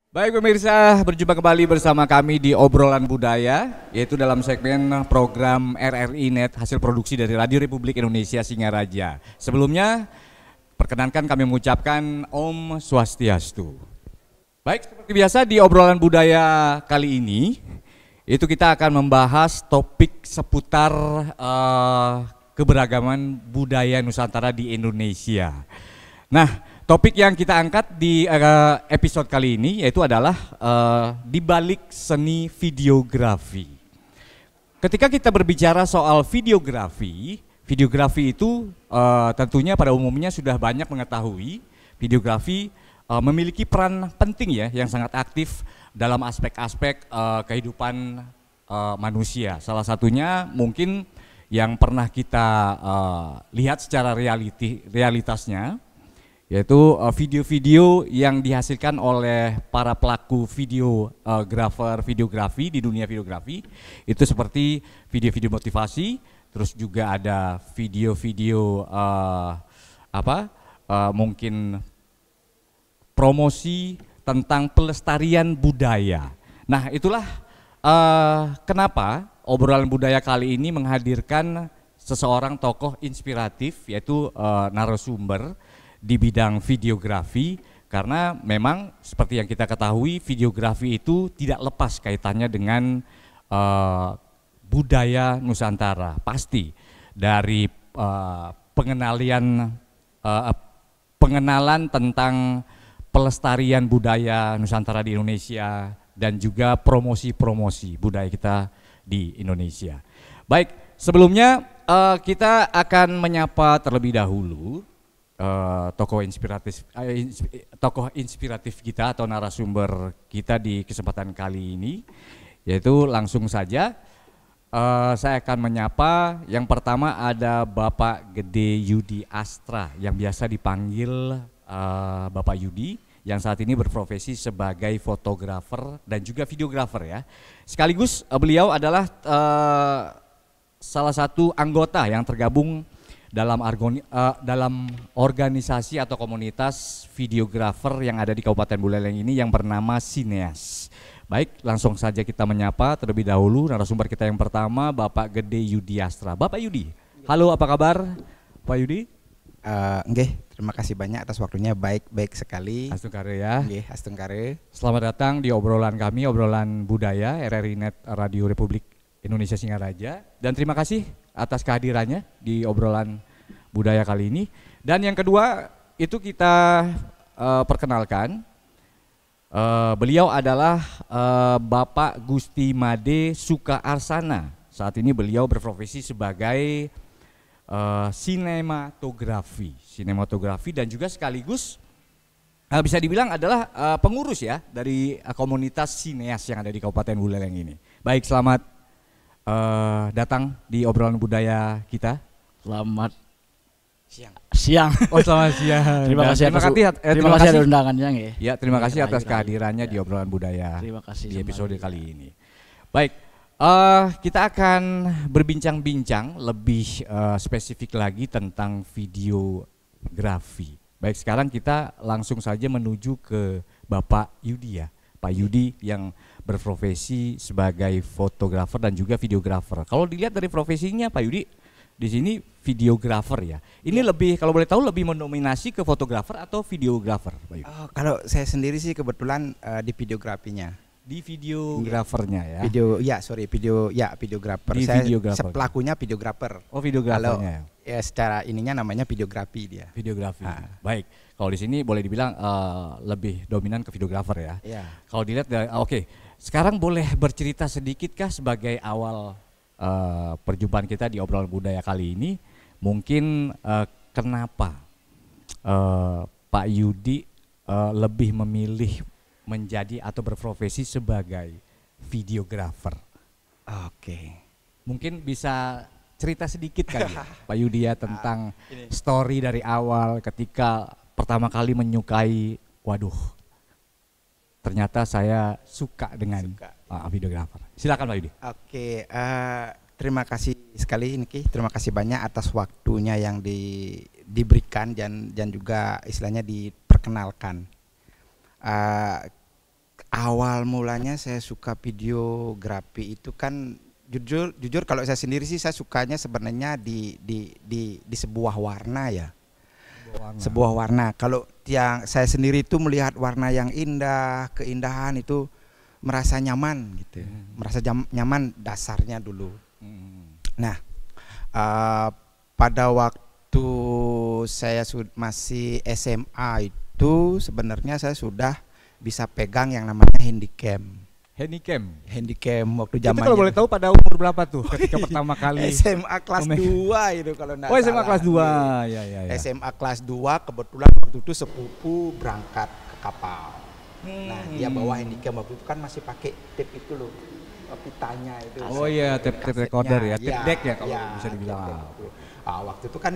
Baik pemirsa, berjumpa kembali bersama kami di Obrolan Budaya, yaitu dalam segmen program RRI Net hasil produksi dari Radio Republik Indonesia Singaraja. Sebelumnya, perkenankan kami mengucapkan Om Swastiastu. Baik, seperti biasa di Obrolan Budaya kali ini, itu kita akan membahas topik seputar keberagaman budaya Nusantara di Indonesia. Nah, topik yang kita angkat di episode kali ini yaitu adalah di balik seni videografi. Ketika kita berbicara soal videografi itu tentunya pada umumnya sudah banyak mengetahui videografi memiliki peran penting ya yang sangat aktif dalam aspek-aspek kehidupan manusia. Salah satunya mungkin yang pernah kita lihat secara realitasnya, yaitu video-video yang dihasilkan oleh para pelaku videografi di dunia videografi. Itu seperti video-video motivasi, terus juga ada video-video mungkin promosi tentang pelestarian budaya. Nah, itulah kenapa obrolan budaya kali ini menghadirkan seseorang tokoh inspiratif, yaitu narasumber di bidang videografi, karena memang seperti yang kita ketahui videografi itu tidak lepas kaitannya dengan budaya Nusantara. Pasti dari pengenalan tentang pelestarian budaya Nusantara di Indonesia dan juga promosi budaya kita di Indonesia. Baik, sebelumnya kita akan menyapa terlebih dahulu tokoh inspiratif kita atau narasumber kita di kesempatan kali ini, yaitu langsung saja saya akan menyapa. Yang pertama ada Bapak Gede Yudi Astra yang biasa dipanggil Bapak Yudi, yang saat ini berprofesi sebagai fotografer dan juga videografer ya. Sekaligus beliau adalah salah satu anggota yang tergabung dalam organisasi atau komunitas videografer yang ada di Kabupaten Buleleng ini yang bernama Sineas. Baik, langsung saja kita menyapa terlebih dahulu narasumber kita yang pertama, Bapak Gede Yudi Astra. Bapak Yudi, halo, apa kabar Pak Yudi? Terima kasih banyak atas waktunya, baik sekali. Astungkare ya. Astungkare. Selamat datang di obrolan kami, obrolan budaya RRI Net Radio Republik Indonesia Singaraja, dan terima kasih atas kehadirannya di obrolan budaya kali ini. Dan yang kedua itu kita perkenalkan, beliau adalah Bapak Gusti Made Suka Arsana. Saat ini beliau berprofesi sebagai sinematografi dan juga sekaligus bisa dibilang adalah pengurus ya dari komunitas Sineas yang ada di Kabupaten Buleleng ini. Baik, selamat datang di obrolan budaya kita. Selamat siang. Oh, selamat siang. Terima kasih atas undangannya. Ya, terima kasih atas kehadirannya di obrolan budaya di episode kali ini. Baik, kita akan berbincang-bincang lebih spesifik lagi tentang videografi. Baik, sekarang kita langsung saja menuju ke Bapak Yudi ya. Pak Yudi yang berprofesi sebagai fotografer dan juga videografer. Kalau dilihat dari profesinya Pak Yudi di sini videografer ya. Ini lebih, kalau boleh tahu, lebih mendominasi ke fotografer atau videografer Pak Yudi? Kalau saya sendiri sih kebetulan di videografinya. Di videografernya ya. Videografer. Di Saya videografer. pelakunya videografer. Oh, videografernya. Ya secara ininya namanya videografi dia. Videografi. Baik. Kalau di sini boleh dibilang lebih dominan ke videografer ya. Iya. Kalau dilihat dari oke. Sekarang boleh bercerita sedikitkah sebagai awal perjumpaan kita di obrolan budaya kali ini, mungkin kenapa Pak Yudi lebih memilih menjadi atau berprofesi sebagai videografer? Oke. Mungkin bisa cerita sedikit kali ya, Pak Yudi ya, tentang story dari awal ketika pertama kali menyukai, waduh, ternyata saya suka dengan videografer. Silakan Pak Yudi. Oke, terima kasih sekali Niki, terima kasih banyak atas waktunya yang diberikan dan juga istilahnya diperkenalkan. awal mulanya saya suka videografi itu kan jujur kalau saya sendiri sih saya sukanya sebenarnya di sebuah warna ya. Sebuah warna. Kalau yang saya sendiri itu melihat warna yang indah, keindahan itu merasa nyaman gitu. Merasa nyaman dasarnya dulu. Nah, pada waktu saya masih SMA itu sebenarnya saya sudah bisa pegang yang namanya handycam. Handycam waktu zaman. Itu kalau boleh tahu pada umur berapa tuh ketika pertama kali? SMA kelas 2 itu kalau enggak salah. SMA kelas 2. Ya. SMA kelas 2 kebetulan waktu itu sepupu berangkat ke kapal. Nah, dia bawa handycam waktu itu kan masih pakai tape itu loh. Pitanya itu. Oh iya, tape recorder ya, tape deck ya kalau bisa dibilang. Waktu itu kan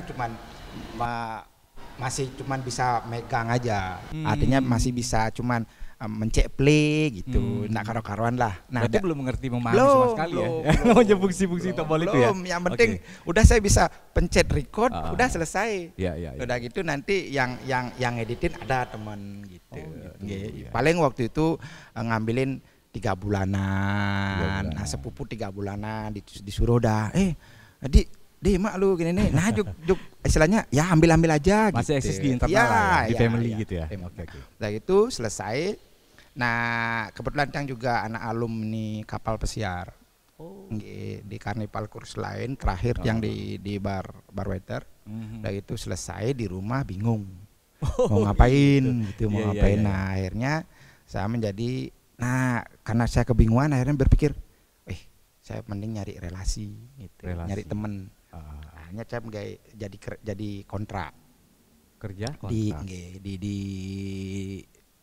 masih cuman bisa megang aja. Artinya masih bisa cuman mencek play gitu, nggak karo-karuan lah. Nah, berarti belum mengerti memahami sama sekali ya. Namanya fungsi-fungsi tombol itu ya. Yang penting udah saya bisa pencet record, udah selesai. Iya. Udah gitu nanti yang editin ada teman gitu. Paling waktu itu ngambilin 3 bulanan. Nah, sepupu 3 bulanan disuruh dah. Di mak lu gini nih. Nah, juk istilahnya ya ambil aja gitu. Masih eksis di internal lah ya, di family gitu ya. Oke. Udah gitu selesai. Nah, kebetulan Cang juga anak alumni kapal pesiar. Di karnival kurs lain terakhir yang di bar waiter. Udah itu selesai di rumah bingung. Mau ngapain gitu, mau ngapain. Nah, akhirnya saya karena saya kebingungan akhirnya berpikir, saya mending nyari relasi gitu, nyari temen. Akhirnya saya jadi kontrak. Kerja kontrak. Di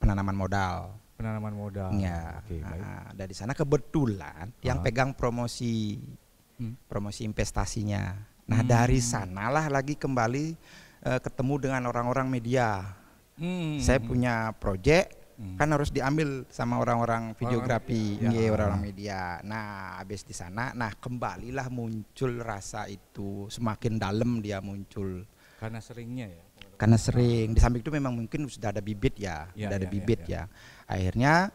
penanaman modal. Ya. Dari sana kebetulan yang pegang promosi investasinya. Nah, dari sanalah lagi kembali ketemu dengan orang-orang media. Saya punya proyek kan harus diambil sama orang-orang videografi, orang-orang media. Nah, habis di sana, kembalilah muncul rasa itu, semakin dalam dia muncul. Karena seringnya ya. Karena sering, di samping itu memang mungkin sudah ada bibit ya, ya. Akhirnya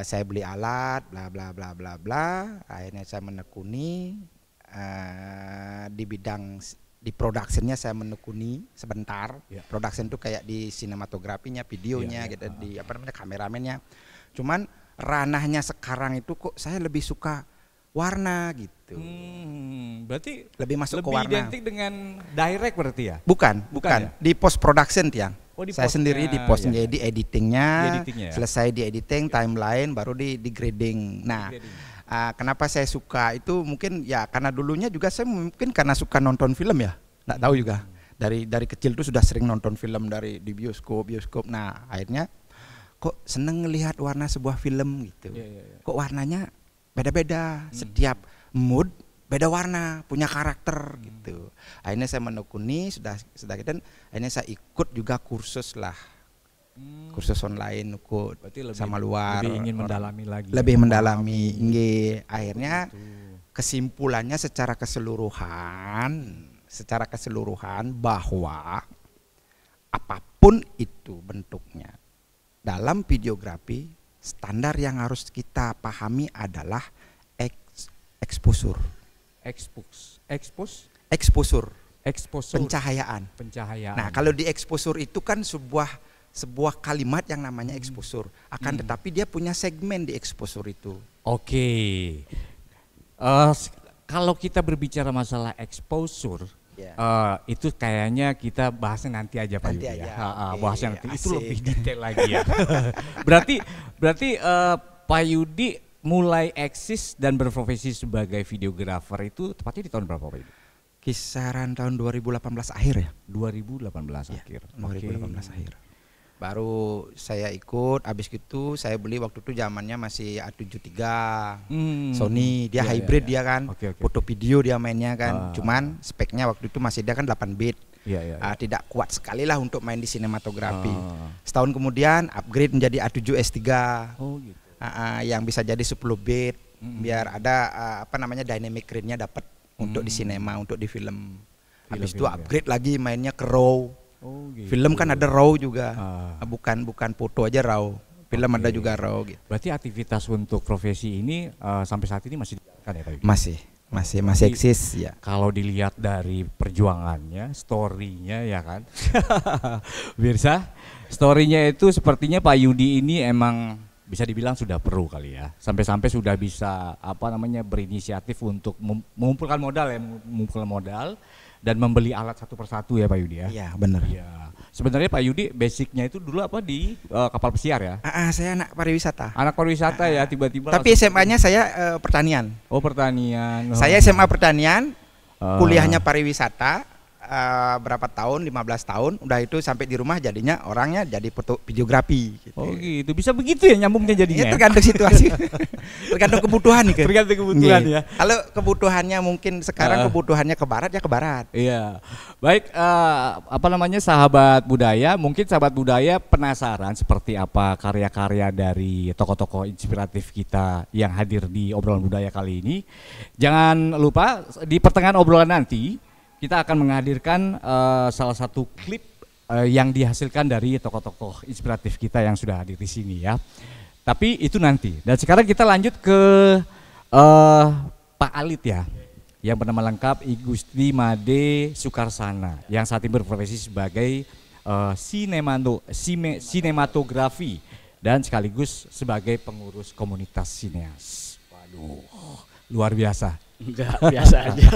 saya beli alat, bla bla bla bla bla. Akhirnya saya menekuni di productionnya saya menekuni sebentar. Production itu kayak di sinematografinya, videonya, gitu, di kameramennya. Cuman ranahnya sekarang itu kok saya lebih suka warna gitu. Berarti lebih masuk ke warna. Lebih identik dengan direct berarti ya? Bukan. Ya? Di post production Tiang. Saya sendiri di post ya. Di editingnya, selesai di editing, timeline, baru di grading. Nah. Kenapa saya suka itu mungkin ya karena dulunya juga saya mungkin karena suka nonton film ya, nggak tahu juga dari kecil tuh sudah sering nonton film di bioskop. Nah, akhirnya kok seneng ngelihat warna sebuah film gitu. Kok warnanya beda-beda, setiap mood beda warna, punya karakter gitu. Akhirnya saya menekuni sudah gitu, akhirnya saya ikut juga kursus lah. Kursus online ikut sama luar, lebih ingin mendalami lagi, lebih mendalami. Akhirnya kesimpulannya secara keseluruhan bahwa apapun itu bentuknya dalam videografi, standar yang harus kita pahami adalah exposure, pencahayaan. Nah, kalau di exposure itu kan sebuah kalimat yang namanya exposure. Tetapi dia punya segmen di exposure itu. Oke. Kalau kita berbicara masalah exposure, itu kayaknya kita bahasnya nanti aja Pak Yudi ya. Bahasnya nanti itu lebih detail lagi ya. berarti Pak Yudi mulai eksis dan berprofesi sebagai videografer itu tepatnya di tahun berapa Pak Yudi? Kisaran tahun 2018 akhir ya. 2018 akhir. 2018 akhir. Baru saya ikut, habis gitu saya beli waktu itu zamannya masih A73 Sony, dia hybrid dia kan, foto video dia mainnya kan, cuman speknya waktu itu masih dia kan 8 bit, tidak kuat sekali lah untuk main di sinematografi. Setahun kemudian upgrade menjadi A7S3, yang bisa jadi 10 bit, biar ada dynamic range-nya dapat untuk di sinema, untuk di film. Habis itu upgrade lagi mainnya ke RAW. Film kan ada RAW juga, bukan foto aja RAW, film ada juga raw gitu. Berarti aktivitas untuk profesi ini sampai saat ini masih dijalankan ya Pak Yudi? Masih eksis ya. Kalau dilihat dari perjuangannya, story-nya ya kan. Birsa, story-nya itu sepertinya Pak Yudi ini emang bisa dibilang sudah pro kali ya. Sampai-sampai sudah bisa berinisiatif untuk mengumpulkan modal dan membeli alat satu persatu ya Pak Yudi ya. Iya, benar. Iya. Sebenarnya Pak Yudi basicnya itu dulu apa di kapal pesiar ya? Saya anak pariwisata. Anak pariwisata ya tiba-tiba. Tapi SMA-nya saya pertanian. Oh, pertanian. Saya SMA pertanian, kuliahnya pariwisata. Berapa tahun, 15 tahun, udah itu sampai di rumah jadinya orangnya jadi foto videografi gitu. Oh gitu, bisa begitu ya nyambungnya jadinya? Ya, tergantung situasi, tergantung kebutuhan nih. Tergantung kebutuhan ya. Kalau kebutuhannya mungkin sekarang kebutuhannya ke barat ya ke barat. Iya, baik sahabat budaya, mungkin sahabat budaya penasaran seperti apa karya-karya dari tokoh-tokoh inspiratif kita yang hadir di obrolan budaya kali ini. Jangan lupa di pertengahan obrolan nanti kita akan menghadirkan salah satu klip yang dihasilkan dari tokoh-tokoh inspiratif kita yang sudah hadir di sini ya. Tapi itu nanti. Dan sekarang kita lanjut ke Pak Alit ya, yang bernama lengkap I Gusti Made Sukarsana, yang saat ini berprofesi sebagai sinematografi dan sekaligus sebagai pengurus komunitas sineas. Waduh, luar biasa. Enggak, biasa aja.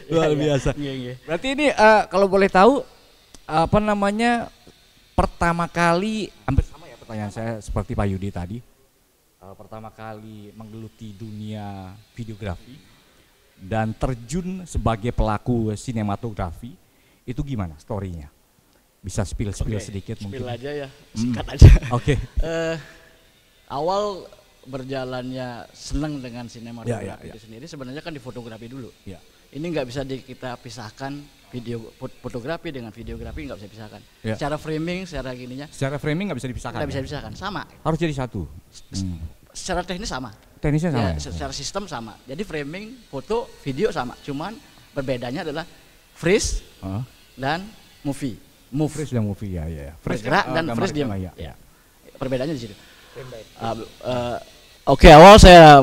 Luar biasa. Iya. Berarti ini kalau boleh tahu pertama kali, hampir sama ya pertanyaan saya seperti Pak Yudi tadi, pertama kali menggeluti dunia videografi dan terjun sebagai pelaku sinematografi itu gimana story-nya? Bisa spill sedikit mungkin. Spill aja ya, singkat aja. Oke. Awal berjalannya senang dengan sinematografi itu sendiri sebenarnya kan di fotografi dulu. Ya. Ini nggak bisa kita pisahkan fotografi dengan videografi, nggak bisa dipisahkan. Ya. Secara framing, secara gininya. Secara framing nggak bisa dipisahkan. Nggak bisa dipisahkan, sama. Harus jadi satu. Secara teknis sama. Teknisnya sama. Ya, secara sistem sama. Jadi framing, foto, video sama. Cuman berbedanya adalah freeze dan movie. Freeze dan movie ya. Bergerak dan freeze diam. Ya. Perbedaannya di situ. Oke, awal saya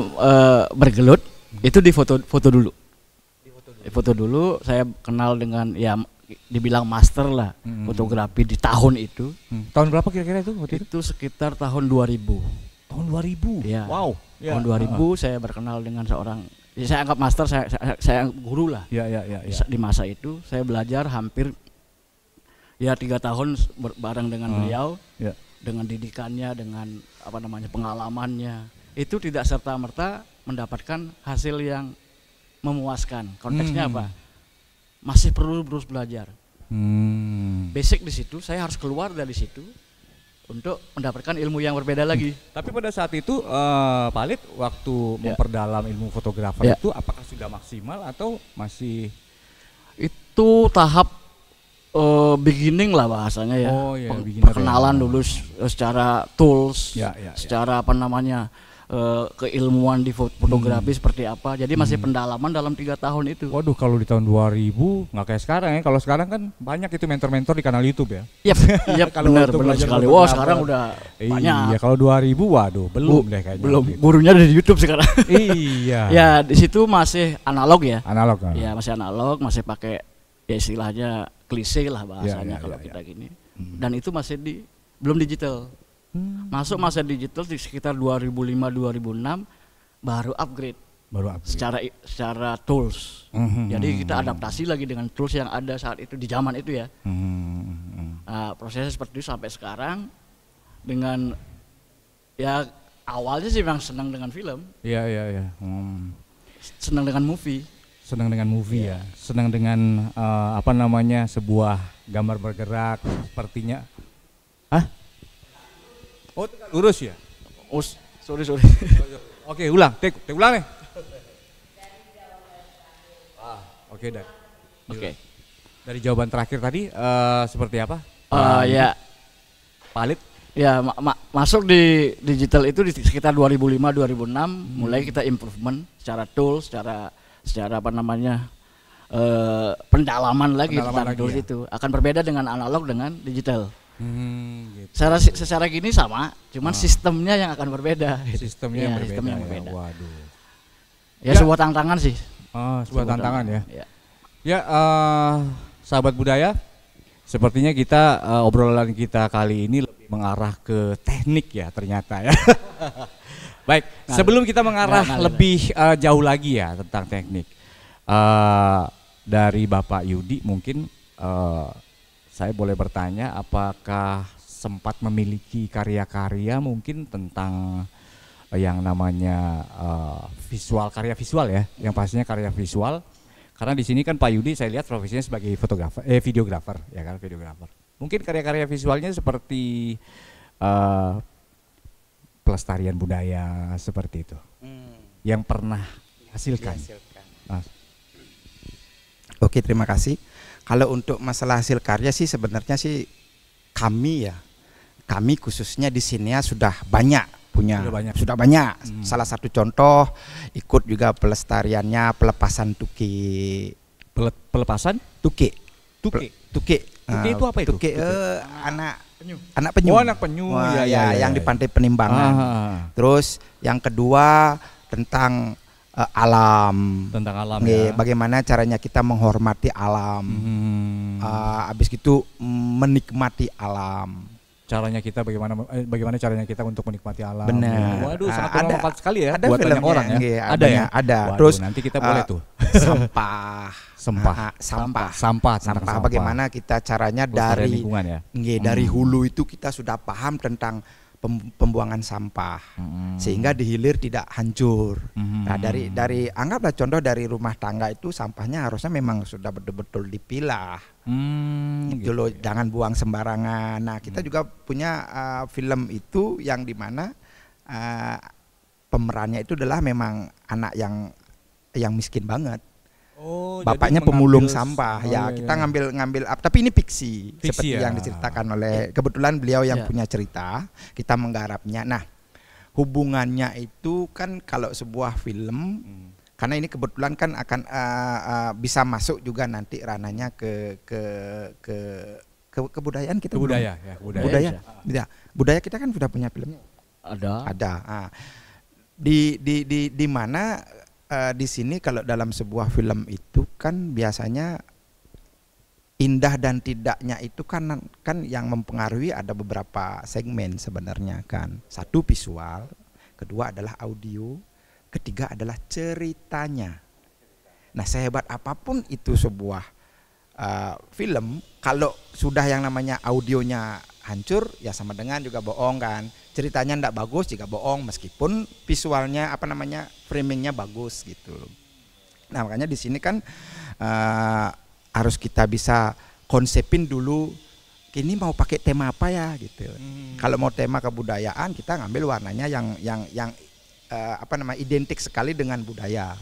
bergelut itu di foto dulu. Di foto dulu saya kenal dengan ya dibilang master lah fotografi di tahun itu. Tahun berapa kira-kira itu waktu itu? Itu sekitar tahun 2000. Tahun 2000. Ya. Wow. Ya. Tahun 2000 saya berkenal dengan seorang, saya anggap master, saya guru lah. Ya. Di masa itu saya belajar hampir 3 tahun bareng dengan beliau. Ya. Dengan didikannya, dengan pengalamannya. Itu tidak serta-merta mendapatkan hasil yang memuaskan. Konteksnya apa? Masih perlu terus belajar. Basic di situ, saya harus keluar dari situ untuk mendapatkan ilmu yang berbeda lagi. Tapi pada saat itu Pak Alit waktu memperdalam ilmu fotografer itu apakah sudah maksimal atau masih? Itu tahap beginning lah bahasanya ya. Perkenalan dulu secara tools, secara keilmuan di fotografi seperti apa. Jadi masih pendalaman dalam 3 tahun itu. Waduh, kalau di tahun 2000 nggak kayak sekarang ya. Kalau sekarang kan banyak itu mentor-mentor di kanal YouTube ya. Iya, benar sekali. Wah, sekarang udah banyak. Iya, kalau 2000 waduh, belum deh kayaknya. Belum, gurunya ada di YouTube sekarang. Iya. Ya, di situ masih analog ya. Analog. Ya, masih analog, masih pakai ya istilahnya klise lah bahasanya kalau kita gini. Dan itu masih belum digital. Masuk masa digital di sekitar 2005-2006 baru upgrade. Secara tools. Jadi kita adaptasi lagi dengan tools yang ada saat itu di zaman itu ya. Nah, prosesnya seperti itu sampai sekarang dengan ya awalnya sih memang senang dengan film. Iya. Senang dengan movie. Senang dengan movie ya. Senang dengan sebuah gambar bergerak sepertinya. Hah? Oh, lurus ya? Oh, sorry. Oke, ulang. Take ulang nih. Oke, dah. Oke. Dari jawaban terakhir tadi seperti apa? Ya. Pak Alit? Ya, masuk di digital itu di sekitar 2005-2006 mulai kita improvement secara tools, secara pendalaman lagi tentang tools itu akan berbeda dengan analog dengan digital. Gitu. Secara gini sama, cuman sistemnya yang akan berbeda. Sistemnya yang berbeda. Sistem yang Ya. berbeda. Waduh. Ya, sebuah tantangan sih. Sebuah tantangan ya. Ya. Ya, sahabat budaya, sepertinya kita obrolan kita kali ini lebih mengarah ke teknik ya ternyata ya. Baik, sebelum kita mengarah lebih jauh lagi ya tentang teknik, dari Bapak Yudi mungkin saya boleh bertanya, apakah sempat memiliki karya-karya mungkin tentang yang namanya karya visual ya, yang pastinya karya visual. Karena di sini kan Pak Yudi saya lihat profesinya sebagai videografer ya kan, videografer. Mungkin karya-karya visualnya seperti pelestarian budaya seperti itu, yang pernah dihasilkan. Oke, terima kasih. Kalau untuk masalah hasil karya sih sebenarnya sih kami khususnya di sini ya sudah banyak punya, sudah banyak. Salah satu contoh ikut juga pelestariannya pelepasan tuki. Pelepasan? Tuki. Tuki itu apa itu? Tuki anak penyu. Oh, anak penyu. Ya, yang di Pantai Penimbangan. Terus yang kedua tentang alam. Tentang alam ya. Bagaimana caranya kita menghormati alam. Habis itu menikmati alam. Bagaimana caranya kita untuk menikmati alam. Benar. Waduh, sangat bermanfaat sekali ya ada buat banyak orang ya. Ada ya? Ada. Waduh, terus nanti kita boleh tuh. Sampah. Bagaimana kita caranya dari lingkungan ya. Dari hulu itu kita sudah paham tentang pembuangan sampah sehingga di hilir tidak hancur. Nah, dari anggaplah contoh dari rumah tangga itu sampahnya harusnya memang sudah betul-betul dipilah. Gitu loh, jangan buang sembarangan. Nah, kita juga punya film itu yang dimana pemerannya itu adalah memang anak yang miskin banget. Bapaknya pemulung sampah. Kita ngambil tapi ini fiksi seperti yang diceritakan oleh kebetulan beliau yang punya cerita, kita menggarapnya. Nah, hubungannya itu kan kalau sebuah film karena ini kebetulan kan akan bisa masuk juga nanti ranahnya ke kebudayaan kita. Budaya kita kan sudah punya filmnya. Ada. Di mana di sini kalau dalam sebuah film itu kan biasanya indah dan tidaknya itu kan yang mempengaruhi ada beberapa segmen sebenarnya kan. Satu visual, kedua adalah audio, ketiga adalah ceritanya. Nah, sehebat apapun itu sebuah film, kalau sudah yang namanya audionya hancur ya sama dengan juga bohong kan. Ceritanya enggak bagus juga bohong meskipun visualnya framingnya bagus gitu. Nah, makanya di sini kan harus kita bisa konsepin dulu ini mau pakai tema apa ya gitu. Kalau mau tema kebudayaan kita ngambil warnanya yang identik sekali dengan budaya.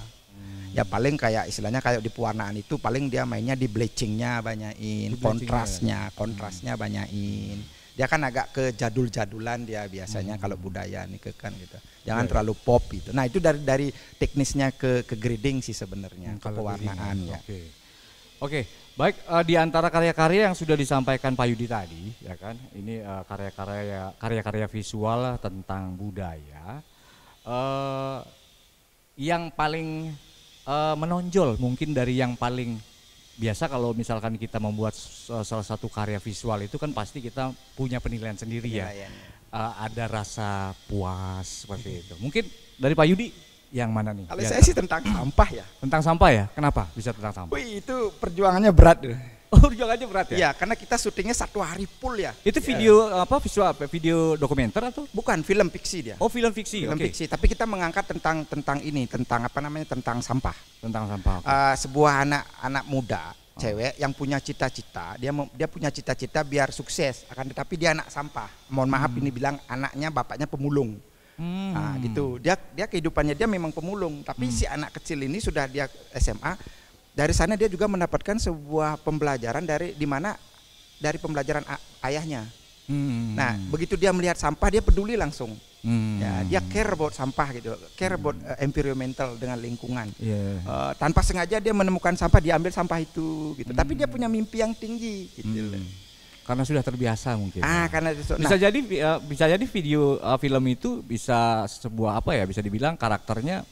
Ya paling kayak istilahnya kayak di pewarnaan itu paling dia mainnya di bleachingnya banyakin, kontrasnya banyakin. Dia kan agak ke jadul-jadulan dia biasanya kalau budaya nih kan gitu. Jangan terlalu pop gitu. Nah, itu dari teknisnya ke grading sih sebenarnya, ke pewarnaan ya. Oke. Baik, di antara karya-karya yang sudah disampaikan Pak Yudi tadi ya kan, ini karya-karya visual tentang budaya yang paling menonjol mungkin dari yang paling biasa. Kalau misalkan kita membuat salah satu karya visual itu kan pasti kita punya penilaian sendiri ya. Ada rasa puas seperti itu. Mungkin dari Pak Yudi yang mana nih? Kalau saya sih tentang sampah ya. Tentang sampah ya? Kenapa bisa tentang sampah? Itu perjuangannya berat. Perjuangannya berat ya? Iya, karena kita syutingnya 1 hari full ya. Itu video video dokumenter atau? Bukan, film fiksi dia. Oh, film fiksi. Film fiksi, tapi kita mengangkat tentang tentang sampah. Tentang sampah. Sebuah anak muda, cewek yang punya cita-cita, dia punya cita-cita biar sukses, akan tetapi dia anak sampah. Mohon maaf ini bilang anaknya bapaknya pemulung. Nah, gitu. Dia kehidupannya dia memang pemulung, tapi si anak kecil ini sudah dia SMA. Dari sana dia juga mendapatkan sebuah pembelajaran dari pembelajaran ayahnya. Nah, begitu dia melihat sampah dia peduli langsung. Ya, dia care about sampah gitu, care about environmental dengan lingkungan. Tanpa sengaja dia menemukan sampah, dia ambil sampah itu gitu. Tapi dia punya mimpi yang tinggi gitu. Karena sudah terbiasa mungkin. Karena itu. Bisa jadi video film itu bisa sebuah apa ya? Bisa dibilang karakternya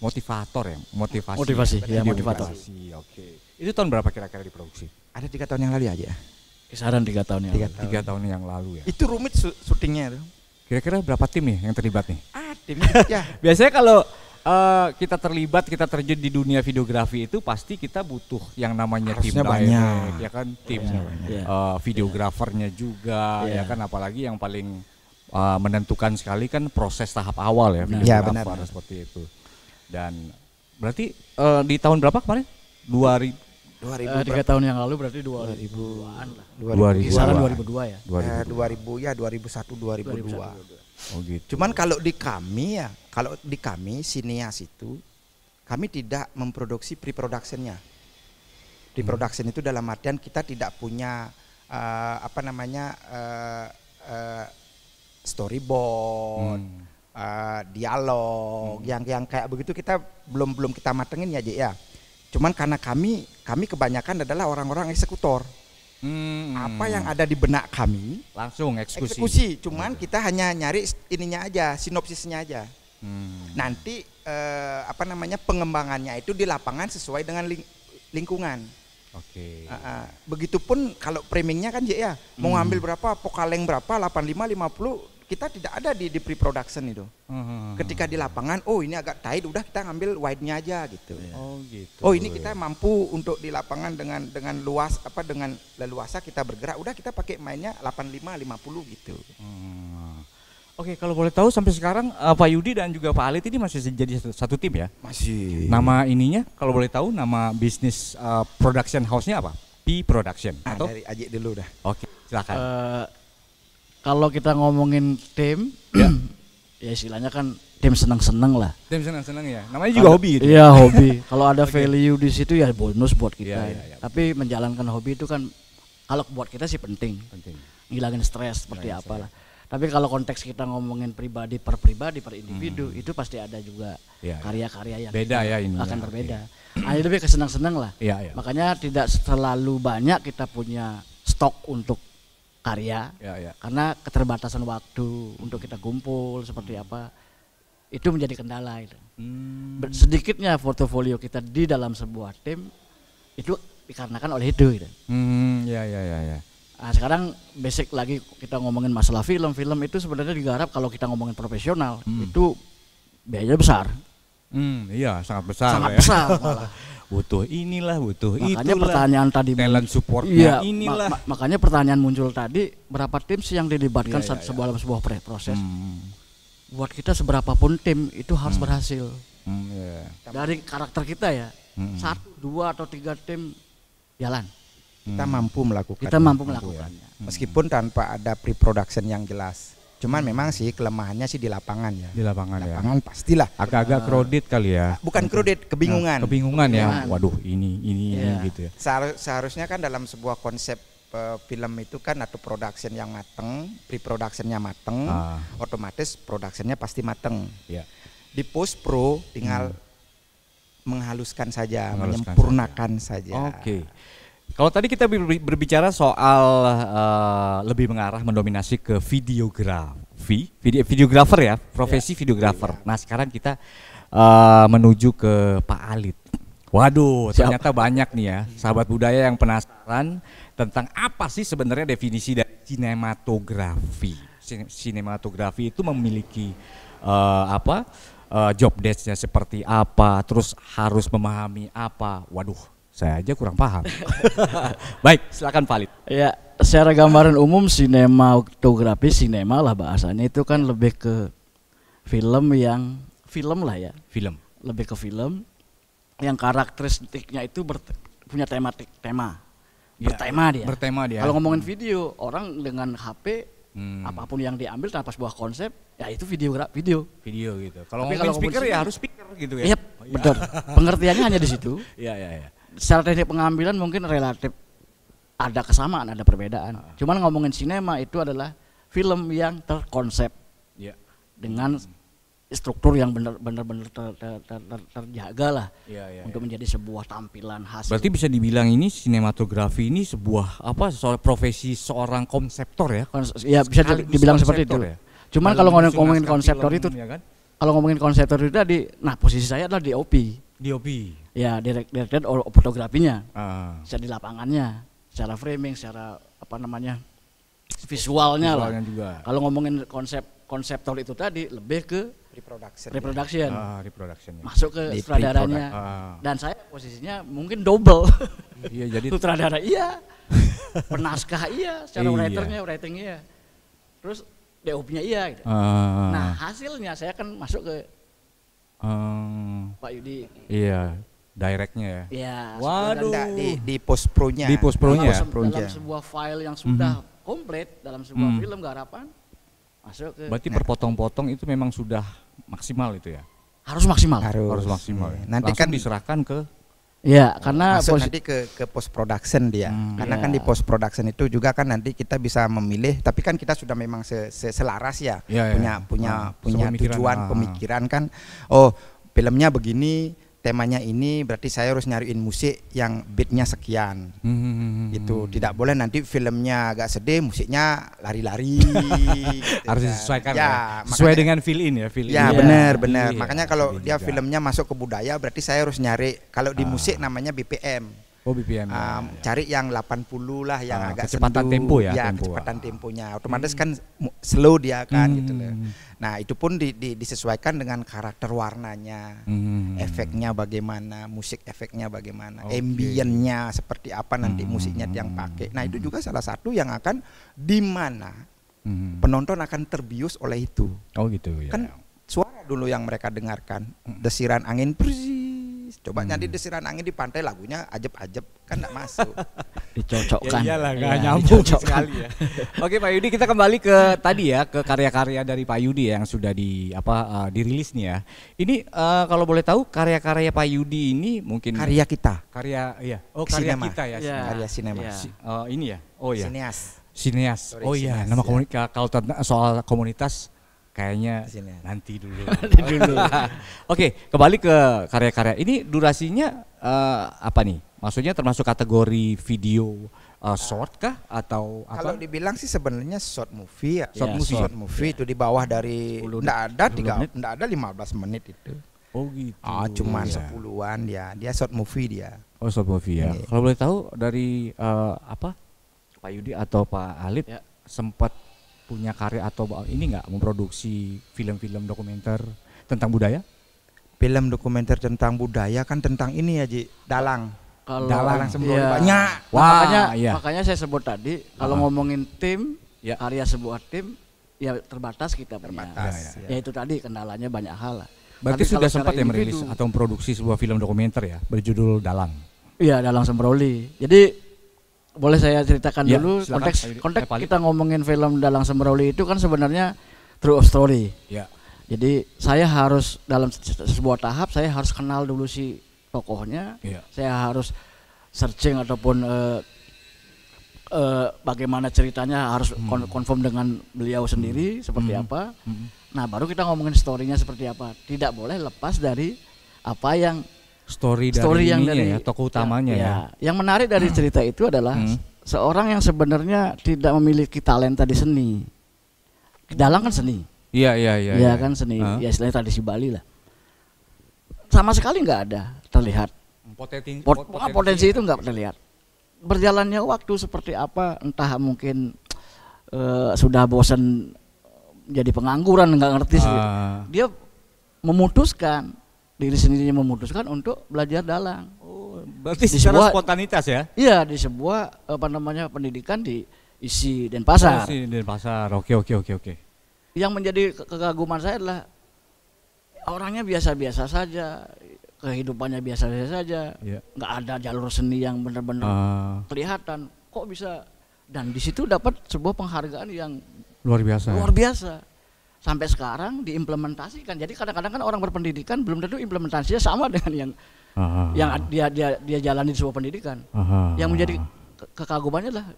motivator ya, motivasi. Motivator. Oke. Itu tahun berapa kira-kira diproduksi? Ada 3 tahun yang lalu aja. Kisaran 3 tahun yang lalu. 3 tahun yang lalu ya. Itu rumit syutingnya tuh. Kira-kira berapa tim nih yang terlibat nih? Timnya ya. Biasanya kalau kita terlibat, kita terjun di dunia videografi itu pasti kita butuh yang namanya Harusnya tim banyak. direct, ya kan, tim Iya. videografernya juga, Iya. ya kan, apalagi yang paling menentukan sekali kan proses tahap awal ya, Iya, videografer benar. seperti itu. Dan berarti di tahun berapa kemarin? 2000 3 tahun yang lalu berarti 2000-an lah. 2000. Kisaran 2002 ya. 2000 ya 2001 2002. Oh gitu. Cuman kalau di kami Sineas itu kami tidak memproduksi pre-productionnya. Pre-production itu dalam artian kita tidak punya storyboard, dialog yang kayak begitu kita belum kita matengin ya, ya. Cuman karena kami kebanyakan adalah orang-orang eksekutor. Apa yang ada di benak kami Langsung eksekusi. Cuman kita hanya nyari ininya aja, sinopsisnya aja. Nanti pengembangannya itu di lapangan sesuai dengan lingkungan. Oke. Begitupun kalau framingnya kan ya mau ngambil berapa, pokaleng berapa, 85, 50, kita tidak ada di pre-production itu. Ketika di lapangan, oh ini agak tight, udah kita ngambil wide-nya aja gitu. Oh gitu. Oh ini kita mampu untuk di lapangan dengan luas dengan leluasa kita bergerak, udah kita pakai mainnya 85, 50 gitu. Oke, kalau boleh tahu sampai sekarang Pak Yudi dan juga Pak Alit ini masih jadi satu tim ya? Masih. Nama ininya kalau boleh tahu nama bisnis production house-nya apa? P Production atau? Dari Aji dulu dah. Oke, silakan. Kalau kita ngomongin tim, ya istilahnya kan tim seneng-seneng lah. Tim senang-senang ya. Namanya juga hobi gitu. Iya, hobi. Kalau ada value di situ ya bonus buat kita. Iya. Tapi menjalankan hobi itu kan kalau buat kita sih penting. Ngilangin stres seperti apalah. Tapi kalau konteks kita ngomongin pribadi per individu, itu pasti ada juga karya-karya yang beda ya ini. Akan berbeda. Hanya lebih kesenang-senang lah. Iya. Makanya tidak terlalu banyak kita punya stok untuk karya, karena keterbatasan waktu untuk kita kumpul seperti apa itu menjadi kendala itu. Sedikitnya portofolio kita di dalam sebuah tim itu dikarenakan oleh itu. Gitu. Ya. Nah, sekarang basic lagi kita ngomongin masalah film itu sebenarnya digarap kalau kita ngomongin profesional itu biayanya besar. Iya sangat besar. Sangat besar malah. Butuh inilah, butuh itu. Makanya pertanyaan tadi talent supportnya inilah. Makanya pertanyaan muncul tadi, berapa tim sih yang dilibatkan dalam sebuah proses? Buat kita seberapapun tim itu harus berhasil. Dari karakter kita ya, 1, 2 atau 3 tim jalan. Kita mampu melakukan. Kita mampu melakukannya. Meskipun tanpa ada pre-production yang jelas. Cuman memang sih kelemahannya sih di lapangan ya. Di lapangan pastilah. Agak-agak crowded kali ya. Bukan crowded, kebingungan. Kebingungan ya. Waduh, ini gitu ya. Seharusnya kan dalam sebuah konsep film itu kan atau production yang mateng, pre-productionnya mateng, otomatis productionnya pasti mateng. Di post pro tinggal menghaluskan saja, menyempurnakan saja. Oke. Kalau tadi kita berbicara soal lebih mengarah mendominasi ke videografer ya, profesi videografer. Nah sekarang kita menuju ke Pak Alit. Waduh, ternyata banyak nih ya sahabat budaya yang penasaran tentang apa sih sebenarnya definisi dari sinematografi. Sinematografi itu memiliki job desk-nya seperti apa, terus harus memahami apa. Waduh. Saya aja kurang paham. Baik, silakan Pak Alit. Ya, secara gambaran umum sinematografi, sinema lah bahasanya itu kan lebih ke film lah ya. Film. Lebih ke film yang karakteristiknya itu punya tema. Bertema dia. Kalau ngomongin video, orang dengan HP apapun yang diambil tanpa sebuah konsep, ya itu video gitu. Kalau ngomongin speaker ya harus speaker gitu ya. Iya, betul. Pengertiannya hanya di situ. Iya. Secara teknik pengambilan mungkin relatif ada kesamaan, ada perbedaan. Cuman ngomongin sinema itu adalah film yang terkonsep dengan struktur yang benar-benar terjaga lah untuk menjadi sebuah tampilan hasil. Berarti bisa dibilang ini sinematografi ini sebuah profesi seorang konseptor ya? Ya bisa dibilang seperti itu. Ya? Cuman kalau ngomongin konseptor itu, ya kan? Kalau ngomongin konseptor itu tadi, nah posisi saya adalah DOP. DOP. Ya, director fotografinya. Secara di lapangannya, secara framing, secara apa namanya? Visualnya lah. Juga. Kalau ngomongin konseptor itu tadi lebih ke reproduction. Masuk ke sutradaranya. Dan saya posisinya mungkin double. Iya, jadi sutradara iya. Penaskah iya, secara writing iya. Terus DOP-nya iya gitu. Nah, hasilnya saya kan masuk ke Pak Yudi. Iya, directnya ya. Iya. Waduh. Di post pro-nya. Di post pro-nya. Dalam sebuah file yang sudah komplit dalam sebuah film garapan masuk ke. Berarti berpotong-potong itu memang sudah maksimal itu ya? Harus maksimal. Harus maksimal. Ya. Nanti langsung kan diserahkan ke. Ya, karena nanti ke post production dia. Karena kan di post production itu juga kan nanti kita bisa memilih, tapi kan kita sudah memang selaras ya. Punya tujuan, pemikiran kan. Oh, filmnya begini, temanya ini, berarti saya harus nyariin musik yang beatnya sekian. Itu tidak boleh nanti filmnya agak sedih, musiknya lari-lari. Gitu harus disesuaikan ya. Sesuai dengan feel in ya, feel in. Ya, benar. Makanya kalau dia filmnya masuk ke budaya, berarti saya harus nyari, kalau di musik namanya BPM. Oh, BPM. Cari yang 80 lah, yang agak kecepatan tempo ya. Kecepatan temponya. Otomatis kan slow dia kan gitu loh. Nah, itu pun disesuaikan dengan karakter warnanya, efeknya bagaimana, musik efeknya bagaimana, ambience-nya seperti apa nanti musiknya yang pakai. Nah, itu juga salah satu yang akan di mana penonton akan terbius oleh itu. Oh gitu ya. Kan suara dulu yang mereka dengarkan, desiran angin coba nanti desiran angin di pantai lagunya ajeb-ajeb kan enggak masuk. Dicocokkan. Ya iyalah enggak nyambung sekali ya. Oke Pak Yudi, kita kembali ke tadi ya, ke karya-karya dari Pak Yudi yang sudah dirilis nih ya. Ini kalau boleh tahu karya-karya Pak Yudi ini mungkin karya kita. Karya sinema. Kita ya. Karya sinema. Ini ya. Oh ya. Sineas. Sorry, oh iya, nama komunitas kalau soal komunitas kayaknya nanti dulu. Oke, kembali ke karya-karya. Ini durasinya apa nih? Maksudnya termasuk kategori video short kah atau apa? Kalau dibilang sih sebenarnya short movie ya. Short movie itu di bawah dari enggak ada 15 menit itu. Oh gitu. Cuman 10-an dia. Dia short movie dia. Oh, short movie ya. Kalau boleh tahu dari Pak Yudi atau Pak Halid sempat punya karya atau ini nggak memproduksi film-film dokumenter tentang budaya? Film dokumenter tentang budaya kan tentang ini ya Ji, dalang Sembroli banyak. Makanya saya sebut tadi kalau ngomongin tim, karya sebuah tim ya terbatas kita punya. Ya itu tadi kendalanya banyak hal lah. Berarti sudah sempat ya merilis atau memproduksi sebuah film dokumenter ya berjudul Dalang. Iya, Dalang Sembroli. Jadi boleh saya ceritakan dulu konteks kita ngomongin film Dalang Sembroli itu kan sebenarnya true story. Ya. Jadi saya harus dalam sebuah tahap saya harus kenal dulu si tokohnya. Ya. Saya harus searching ataupun bagaimana ceritanya harus confirm dengan beliau sendiri seperti apa. Nah, baru kita ngomongin story-nya seperti apa. Tidak boleh lepas dari apa yang story yang dari tokoh utamanya ya. Yang menarik dari cerita itu adalah seorang yang sebenarnya tidak memiliki talenta di seni. Dalang kan seni. Iya. Iya kan seni. Ya istilahnya tradisi Bali lah. Sama sekali nggak ada terlihat. Potensi itu nggak terlihat. Berjalannya waktu seperti apa? Entah mungkin sudah bosan jadi pengangguran nggak ngerti. Dia memutuskan. Diri sendirinya memutuskan untuk belajar dalang. Oh, berarti secara spontanitas ya? Iya, di sebuah pendidikan di ISI Denpasar. ISI Denpasar. Oke. Yang menjadi kekaguman saya adalah orangnya biasa-biasa saja, kehidupannya biasa-biasa saja. Nggak ada jalur seni yang benar-benar kelihatan. Kok bisa? Dan di situ dapat sebuah penghargaan yang luar biasa. Sampai sekarang diimplementasikan. Jadi kadang-kadang kan orang berpendidikan belum tentu implementasinya sama dengan yang dia jalani di sebuah pendidikan. Yang menjadi kekagumannya adalah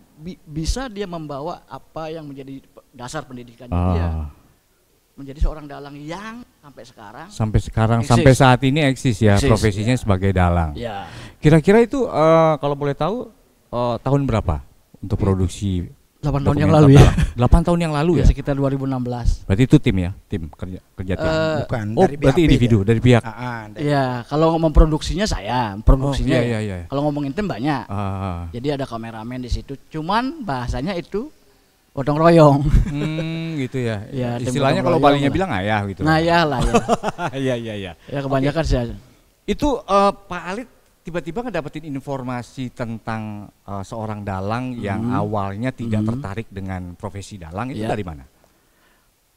bisa dia membawa apa yang menjadi dasar pendidikannya dia. menjadi seorang dalang yang sampai sekarang eksis. Sampai saat ini eksis ya, Eksis, profesinya ya. sebagai dalang. Ya. Kira-kira itu kalau boleh tahu tahun berapa untuk produksi 8 tahun yang dokumenter lalu ya. dalang? 8 tahun yang lalu ya. Sekitar 2016. Berarti itu tim ya, tim kerja tim. Bukan Oh, dari berarti BHP individu ya. dari pihak. Iya, kalau memproduksinya saya, produksinya. Oh, iya, ya. iya. Kalau ngomongin tim banyak. Ah. Jadi ada kameramen di situ. Cuman bahasanya itu gotong royong. Gitu ya. Ya, tim Istilahnya gotong kalau royong Balinya lah. bilang ayah gitu. Nah, ya lah ya. Iya. Ya kebanyakan saya. Itu Pak Alit tiba-tiba ngedapetin informasi tentang seorang dalang yang awalnya tidak tertarik dengan profesi dalang itu dari mana?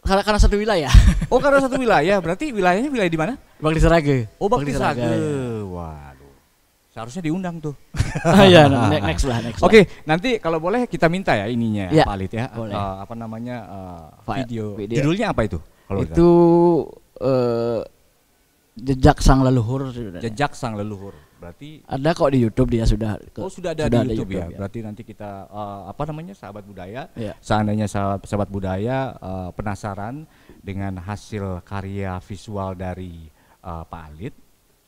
Karena satu wilayah. Oh, karena satu wilayah. Berarti wilayahnya wilayah di mana? Bakti Serage. Oh, Bakti Serage. Ya. Waduh. Seharusnya diundang tuh. Iya, next lah. Oke, nanti kalau boleh kita minta ya ininya ya, Pak Alit ya. Boleh. Apa namanya video. Video. Judulnya apa itu? Kalau itu Jejak Sang Leluhur. Jejak Sang Leluhur. Berarti ada kok di YouTube dia sudah. Sudah ada di YouTube ya. Berarti nanti kita sahabat budaya. Ya. Seandainya sahabat budaya penasaran dengan hasil karya visual dari Pak Alit,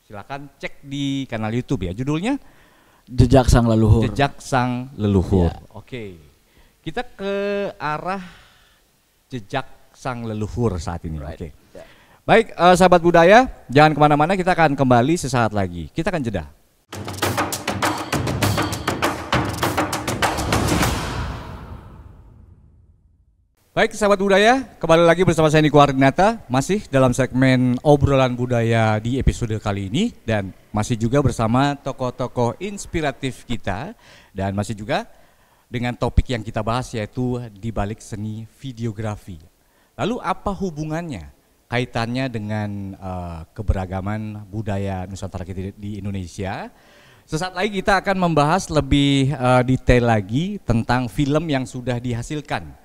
silakan cek di kanal YouTube ya. Judulnya Jejak Sang Leluhur. Jejak Sang Leluhur. Ya. Oke. Kita ke arah Jejak Sang Leluhur saat ini. Right. Oke. Baik, sahabat budaya, jangan kemana-mana, kita akan kembali sesaat lagi. Kita akan jeda. Baik, sahabat budaya, kembali lagi bersama saya Niko Ardinata, masih dalam segmen obrolan budaya di episode kali ini, dan masih juga bersama tokoh-tokoh inspiratif kita, dan masih juga dengan topik yang kita bahas yaitu di balik seni videografi. Lalu apa hubungannya? Kaitannya dengan keberagaman budaya Nusantara kita di Indonesia. Sesaat lagi kita akan membahas lebih detail lagi tentang film yang sudah dihasilkan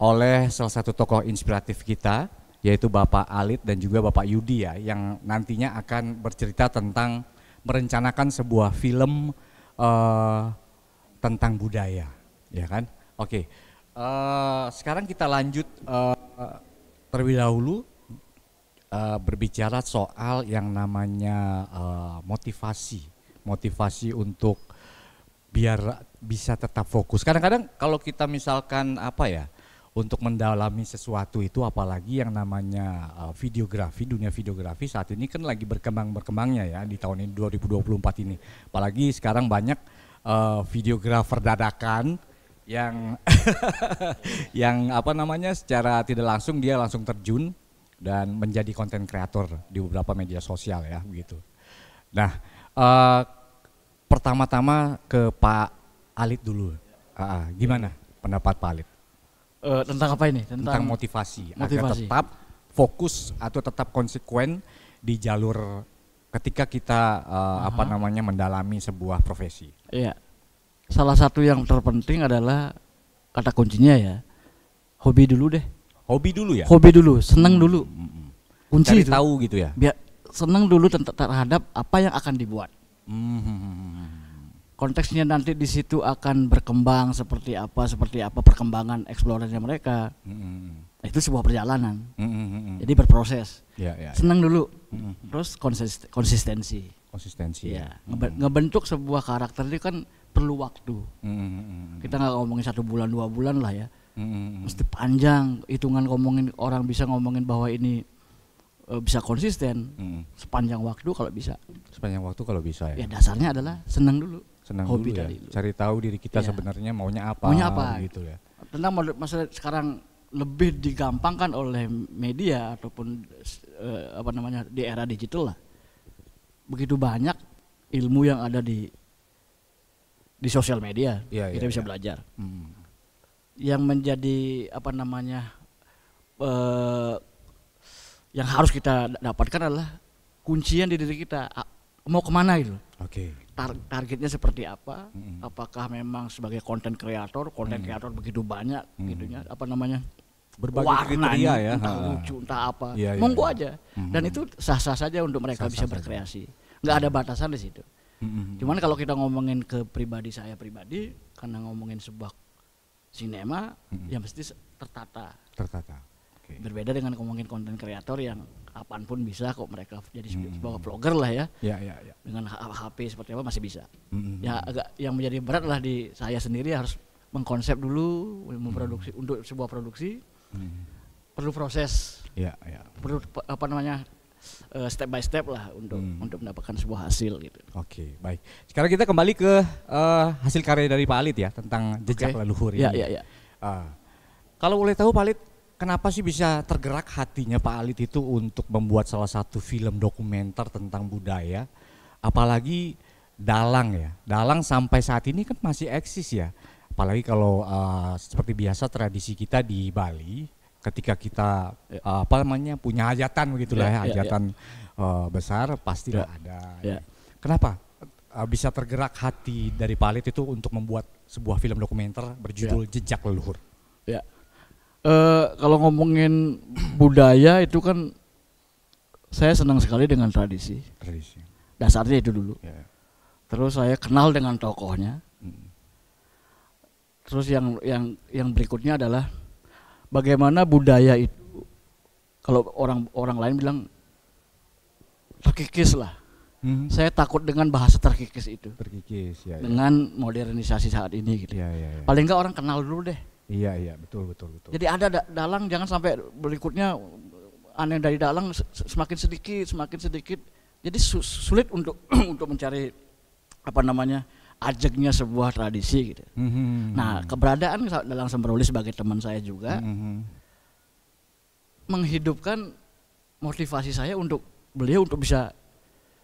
oleh salah satu tokoh inspiratif kita, yaitu Bapak Alit dan juga Bapak Yudi ya, yang nantinya akan bercerita tentang merencanakan sebuah film tentang budaya, ya kan? Oke, sekarang kita lanjut terlebih dahulu. Berbicara soal yang namanya motivasi untuk biar bisa tetap fokus. Kadang-kadang kalau kita misalkan untuk mendalami sesuatu itu, apalagi yang namanya videografi, dunia videografi saat ini kan lagi berkembangnya ya di tahun ini 2024 ini. Apalagi sekarang banyak videografer dadakan yang yang secara tidak langsung dia langsung terjun dan menjadi konten kreator di beberapa media sosial ya begitu. Nah, pertama-tama ke Pak Alit dulu. Gimana pendapat Pak Alit? Tentang apa ini? Tentang motivasi. Agar tetap fokus atau tetap konsekuen di jalur ketika kita mendalami sebuah profesi. Iya. Salah satu yang terpenting adalah kata kuncinya ya, hobi dulu deh. Hobi dulu ya? Hobi dulu, seneng dulu. Kunci cari itu. Tahu gitu ya? Biar seneng dulu terhadap apa yang akan dibuat. Konteksnya nanti di situ akan berkembang seperti apa perkembangan eksplorasinya mereka. Itu sebuah perjalanan. Jadi berproses. Seneng dulu. Terus konsistensi. Ya. Ngebentuk sebuah karakter itu kan perlu waktu. Kita nggak ngomongin 1 bulan 2 bulan lah ya. Mesti panjang hitungan ngomongin, orang bisa ngomongin bahwa ini bisa konsisten sepanjang waktu kalau bisa. Sepanjang waktu kalau bisa ya. Ya dasarnya adalah senang dulu. Senang hobi dulu ya. tadi. Cari tahu diri kita sebenarnya maunya apa gitu ya. Tentang masalah sekarang lebih digampangkan oleh media ataupun di era digital lah. Begitu banyak ilmu yang ada di sosial media. Kita bisa belajar. Yang menjadi yang harus kita dapatkan adalah kuncian di diri kita, mau kemana gitu. Targetnya seperti apa? Apakah memang sebagai konten kreator begitu banyak gitunya, berbagai kriteria ya, entah lucu entah apa, monggo aja. Dan itu sah-sah saja untuk mereka bisa berkreasi, nggak ada batasan di situ. Cuman kalau kita ngomongin ke saya pribadi, karena ngomongin sebuah sinema yang mesti tertata. Berbeda dengan ngomongin konten kreator yang kapanpun bisa kok mereka jadi sebuah vlogger lah ya. Dengan HP seperti apa masih bisa. Ya agak yang menjadi berat lah di saya sendiri harus mengkonsep dulu, memproduksi untuk sebuah produksi. Perlu proses. Perlu apa namanya? Step by step lah untuk mendapatkan sebuah hasil gitu. Oke, baik. Sekarang kita kembali ke hasil karya dari Pak Alit ya tentang jejak leluhur ini. Kalau boleh tahu Pak Alit, kenapa sih bisa tergerak hatinya Pak Alit itu untuk membuat salah satu film dokumenter tentang budaya, apalagi dalang ya. Dalang sampai saat ini kan masih eksis ya. Apalagi kalau seperti biasa tradisi kita di Bali, ketika kita punya hajatan begitulah ya, hajatan besar pastilah ada. Kenapa bisa tergerak hati dari Pak Alit itu untuk membuat sebuah film dokumenter berjudul Jejak Leluhur? Kalau ngomongin budaya itu kan saya senang sekali dengan tradisi. Dasarnya itu dulu. Terus saya kenal dengan tokohnya. Terus yang berikutnya adalah bagaimana budaya itu, kalau orang lain bilang terkikis lah. Saya takut dengan bahasa terkikis itu. Dengan modernisasi saat ini gitu. Paling enggak orang kenal dulu deh. Betul. Jadi ada dalang, jangan sampai berikutnya aneh dari dalang semakin sedikit. Jadi sulit untuk untuk mencari apa namanya ajaknya sebuah tradisi gitu. Nah, keberadaan dalang Sembroli sebagai teman saya juga menghidupkan motivasi saya untuk beliau untuk bisa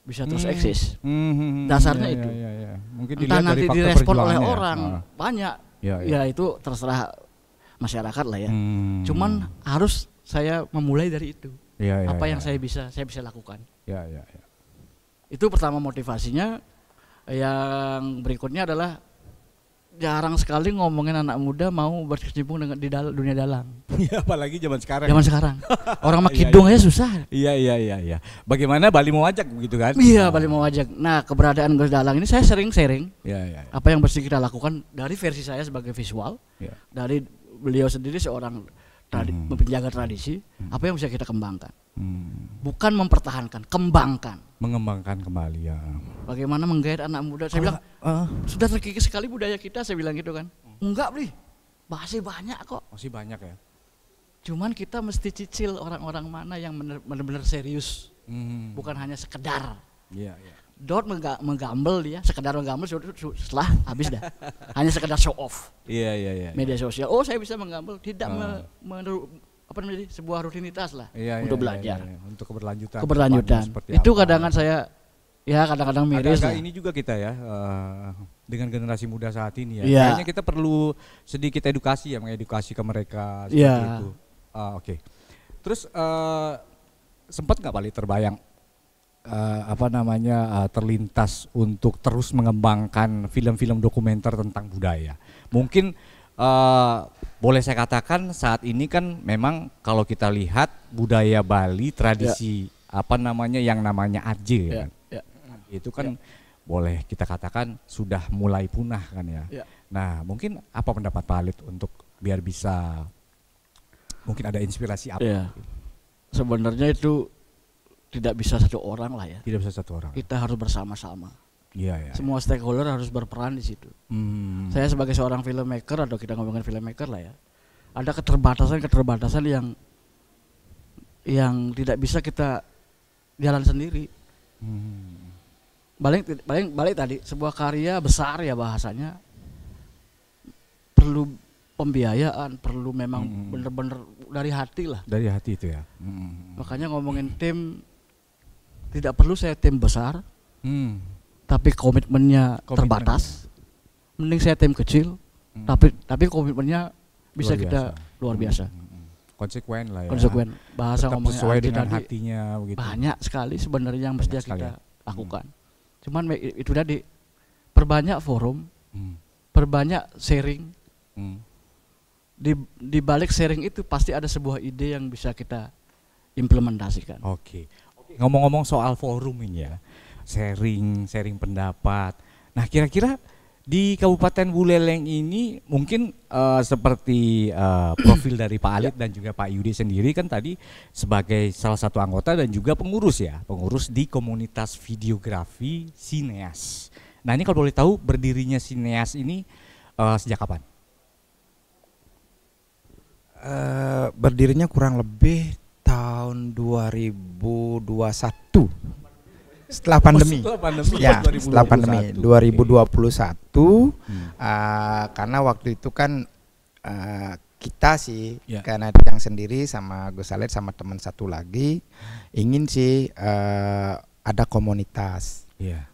terus eksis. Dasarnya itu. Mungkin entah nanti dari direspon oleh orang banyak. Ya itu terserah masyarakat lah ya. Cuman harus saya memulai dari itu. Apa yang saya bisa lakukan. Itu pertama motivasinya. Yang berikutnya adalah jarang sekali ngomongin anak muda mau berkecimpung dengan di dunia dalang. Apalagi zaman sekarang. Orang mah kidung aja susah. Iya. Bagaimana Bali mau ajak begitu kan? Iya, Bali mau ajak. Nah, keberadaan Gus Dalang ini saya sering sharing. Apa yang mesti kita lakukan dari versi saya sebagai visual, dari beliau sendiri seorang penjaga tradisi, apa yang bisa kita kembangkan. Bukan mempertahankan, mengembangkan kembali ya. Bagaimana menggait anak muda? Saya bilang sudah terkikis sekali budaya kita, saya bilang gitu kan. Enggak, Bli. Masih banyak kok. Masih banyak ya. Cuman kita mesti cicil orang-orang mana yang benar-benar serius. Bukan hanya sekedar. Dot menggambel dia, sekedar menggambel setelah habis dah. Hanya sekedar show off. Media sosial. Oh, saya bisa menggambel, tidak sebuah rutinitas lah untuk belajar. Untuk keberlanjutan. Itu kadang-kadang saya kadang-kadang miris. Agak ini juga kita ya dengan generasi muda saat ini ya. Kayaknya kita perlu sedikit edukasi ya, mengedukasi ke mereka seperti itu. Oke. Terus sempat nggak Bali terbayang terlintas untuk terus mengembangkan film-film dokumenter tentang budaya? Mungkin boleh saya katakan saat ini kan memang kalau kita lihat budaya Bali tradisi yang namanya Aje kan. Itu kan boleh kita katakan sudah mulai punah kan ya. Nah, mungkin apa pendapat Pak Alit untuk biar bisa mungkin ada inspirasi apa? Sebenarnya itu tidak bisa satu orang lah ya. Tidak bisa satu orang. Kita harus bersama-sama. Semua stakeholder harus berperan di situ. Saya sebagai seorang filmmaker atau kita ngomongin filmmaker lah ya. Ada keterbatasan yang tidak bisa kita jalan sendiri. Balik tadi sebuah karya besar ya bahasanya perlu pembiayaan, perlu memang bener-bener dari hati lah. Dari hati itu ya. Makanya ngomongin tim tidak perlu saya tim besar. Tapi komitmennya terbatas. Mending saya tim kecil, tapi komitmennya bisa kita luar biasa. Konsekuen lah ya. Konsekuen. Bahasa tetap ngomongnya sesuai dengan tadi, hatinya begitu. Banyak sekali sebenarnya yang mesti kita lakukan. Cuman itu tadi perbanyak forum, perbanyak sharing. Di balik sharing itu pasti ada sebuah ide yang bisa kita implementasikan. Oke. Ngomong-ngomong soal forum ini ya. Sharing pendapat. Nah, kira-kira Di Kabupaten Buleleng ini mungkin seperti profil dari Pak Alit dan juga Pak Yudi sendiri kan tadi sebagai salah satu anggota dan juga pengurus ya, pengurus di komunitas videografi Sineas. Nah ini kalau boleh tahu berdirinya Sineas ini sejak kapan? Berdirinya kurang lebih tahun 2021. Setelah pandemi. Ya, setelah pandemi 2021. Karena waktu itu kan kita sih karena yang sendiri sama Gus Alet sama teman satu lagi ingin sih ada komunitas.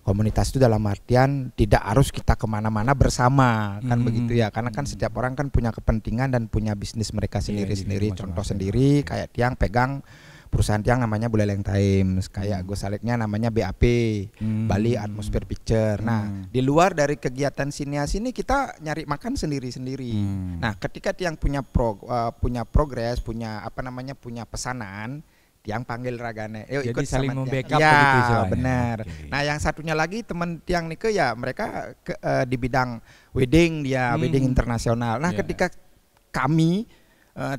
Komunitas itu dalam artian tidak harus kita kemana-mana bersama kan begitu ya, karena kan setiap orang kan punya kepentingan dan punya bisnis mereka sendiri-sendiri. Contoh sendiri kayak Tiang pegang perusahaan Tiang namanya Buleleng Times, kayak Gus Aletnya namanya BAP, Bali Atmosphere Picture. Nah di luar dari kegiatan Sineas ini kita nyari makan sendiri-sendiri. Nah ketika Tiang punya progres, punya punya pesanan, Tiang panggil ragane, jadi ikut saling sama membackup ya, begitu istilahnya. Benar. Okay. Nah yang satunya lagi teman Tiang Nike ya mereka di bidang wedding wedding internasional. Nah ketika kami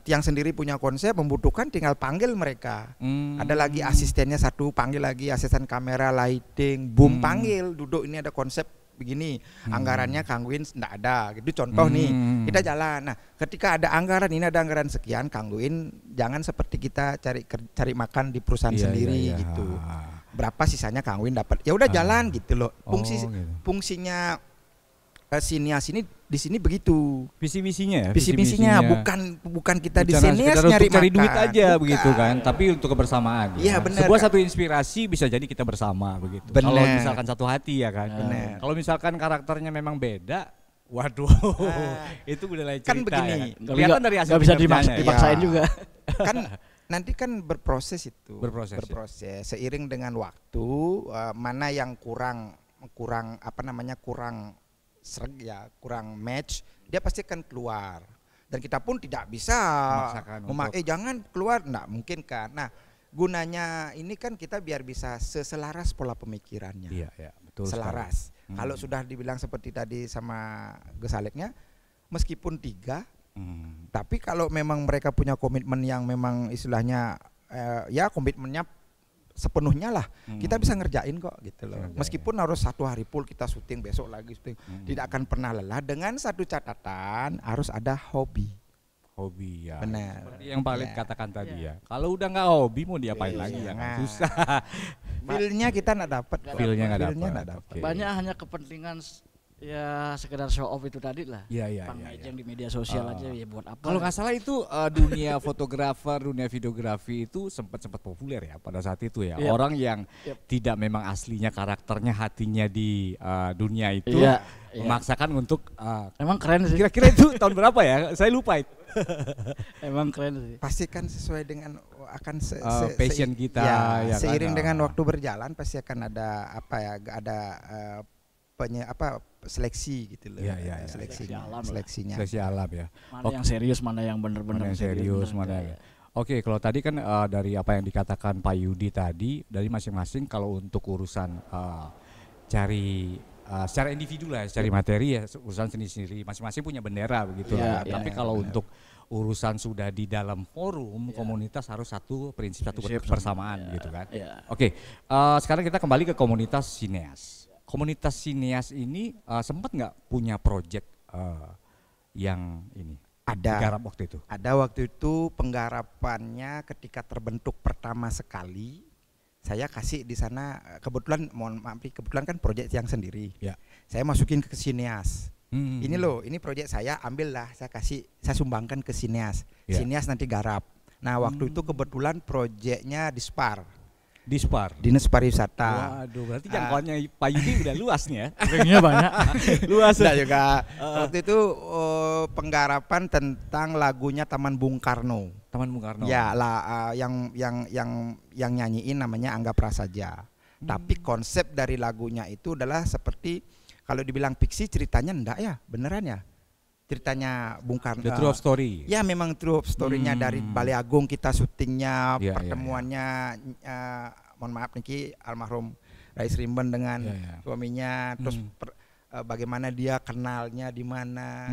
Tiang sendiri punya konsep membutuhkan tinggal panggil mereka. Ada lagi asistennya satu, panggil lagi asisten kamera, lighting, boom panggil, duduk ini ada konsep begini, anggarannya Kang Win enggak ada, gitu contoh nih, kita jalan. Nah, ketika ada anggaran ini ada anggaran sekian, Kang Win jangan seperti kita cari makan di perusahaan sendiri gitu. Berapa sisanya Kang Win dapat? Ya udah jalan gitu loh. Fungsinya Sineas ini di sini begitu. Visi misinya bukan kita di Sineas nyari duit aja bukan. Begitu kan, tapi untuk kebersamaan. Iya benar. Sebuah satu inspirasi bisa jadi kita bersama begitu. Kalau misalkan satu hati ya kan. Kalau misalkan karakternya memang beda, waduh, itu udah lain cerita. Kan begini, ya. Kelihatan dari hasil nggak bisa dipaksain juga. Kan nanti kan berproses itu. Berproses. Seiring dengan waktu, mana yang kurang kurang match, dia pasti akan keluar. Dan kita pun tidak bisa jangan keluar, enggak mungkin kan. Nah, gunanya ini kan kita biar bisa selaras pola pemikirannya. Iya, betul. Selaras. Kalau sudah dibilang seperti tadi sama Gus Aletnya, meskipun 3, tapi kalau memang mereka punya komitmen yang memang istilahnya komitmennya sepenuhnya lah, kita bisa ngerjain kok gitu loh. Meskipun harus 1 hari full kita syuting, besok lagi syuting, tidak akan pernah lelah. Dengan satu catatan, harus ada hobi ya. Benar. Seperti yang Pak Alit katakan tadi ya. Kalau udah nggak hobi mau diapain lagi ya kan susah. Feel-nya kita nggak dapat. Feel-nya nggak dapat. Banyak hanya kepentingan ya sekedar show off itu tadi lah. Pangejeng di media sosial aja ya buat apa. Kalau nggak salah itu dunia fotografer, dunia videografi itu sempat populer ya pada saat itu ya. Orang yang tidak memang aslinya karakternya, hatinya di dunia itu memaksakan untuk emang keren sih. Kira-kira itu tahun berapa ya? Saya lupa itu. Emang keren sih. Pasti kan sesuai dengan passion kita. Ya, seiring dengan waktu berjalan pasti akan ada seleksi gitu loh. Seleksi alam ya. Mana yang serius, mana yang benar-benar serius, mana. Oke, kalau tadi kan dari apa yang dikatakan Pak Yudi tadi, dari masing-masing kalau untuk urusan cari secara individu lah, cari materi ya urusan sendiri-sendiri, masing-masing punya bendera begitu lah. Tapi kalau untuk urusan sudah di dalam forum komunitas harus satu prinsip, satu kebersamaan gitu kan. Oke, sekarang kita kembali ke komunitas Sineas. Komunitas Sineas ini sempat nggak punya proyek yang ini? Digarap waktu itu? Ada waktu itu penggarapannya ketika terbentuk pertama sekali. Saya kasih di sana kebetulan kan proyek yang sendiri. Saya masukin ke Sineas. Ini loh, ini proyek saya, ambillah, saya sumbangkan ke Sineas. Sineas nanti garap. Nah waktu itu kebetulan proyeknya Dinas Pariwisata. Waduh, berarti jangkauannya Pak Yudi udah luas nih ya. Ringnya banyak. Luas juga. Waktu itu penggarapan tentang lagunya Taman Bung Karno. Ya lah, yang nyanyiin namanya Angga Prasaja. Tapi konsep dari lagunya itu adalah seperti kalau dibilang fiksi ceritanya enggak ya, beneran ya. Ceritanya Bung Karno. The true story. Ya memang true story-nya dari Balai Agung kita syutingnya, pertemuannya mohon maaf niki almarhum Rais Rimben dengan suaminya, terus bagaimana dia kenalnya di mana,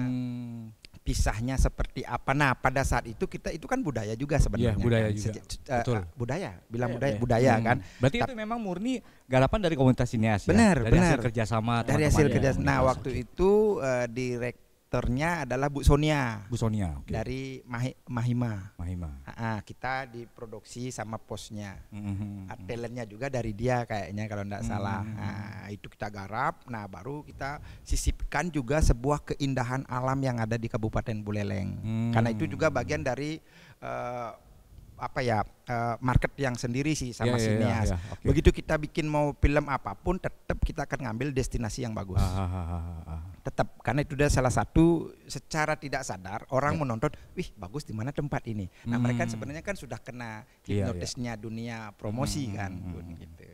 pisahnya seperti apa. Nah, pada saat itu itu kan budaya juga sebenarnya. Iya, budaya kan? juga. Betul. Budaya, bilang Iya, budaya kan. Berarti itu memang murni garapan dari komunitas Sineas ya. Benar, dari benar. hasil kerjasama Dari teman-teman hasil ya, kerja. Nah, komunitas. waktu itu direkturnya adalah Bu Sonia Bu Sonia, oke. dari Mahima. Mahima. Kita diproduksi sama posnya. Mhm. Talentnya juga dari dia kayaknya kalau enggak salah. Nah, itu kita garap. Nah, baru kita sisipkan juga sebuah keindahan alam yang ada di Kabupaten Buleleng. Karena itu juga bagian dari market yang sendiri sih sama Sineas. Okay. Begitu kita bikin mau film apapun, tetap kita akan ngambil destinasi yang bagus. Tetap, karena itu udah salah satu secara tidak sadar orang menonton, wih bagus di mana tempat ini. Nah, mereka sebenarnya kan sudah kena hipnotisnya dunia promosi kan, gitu.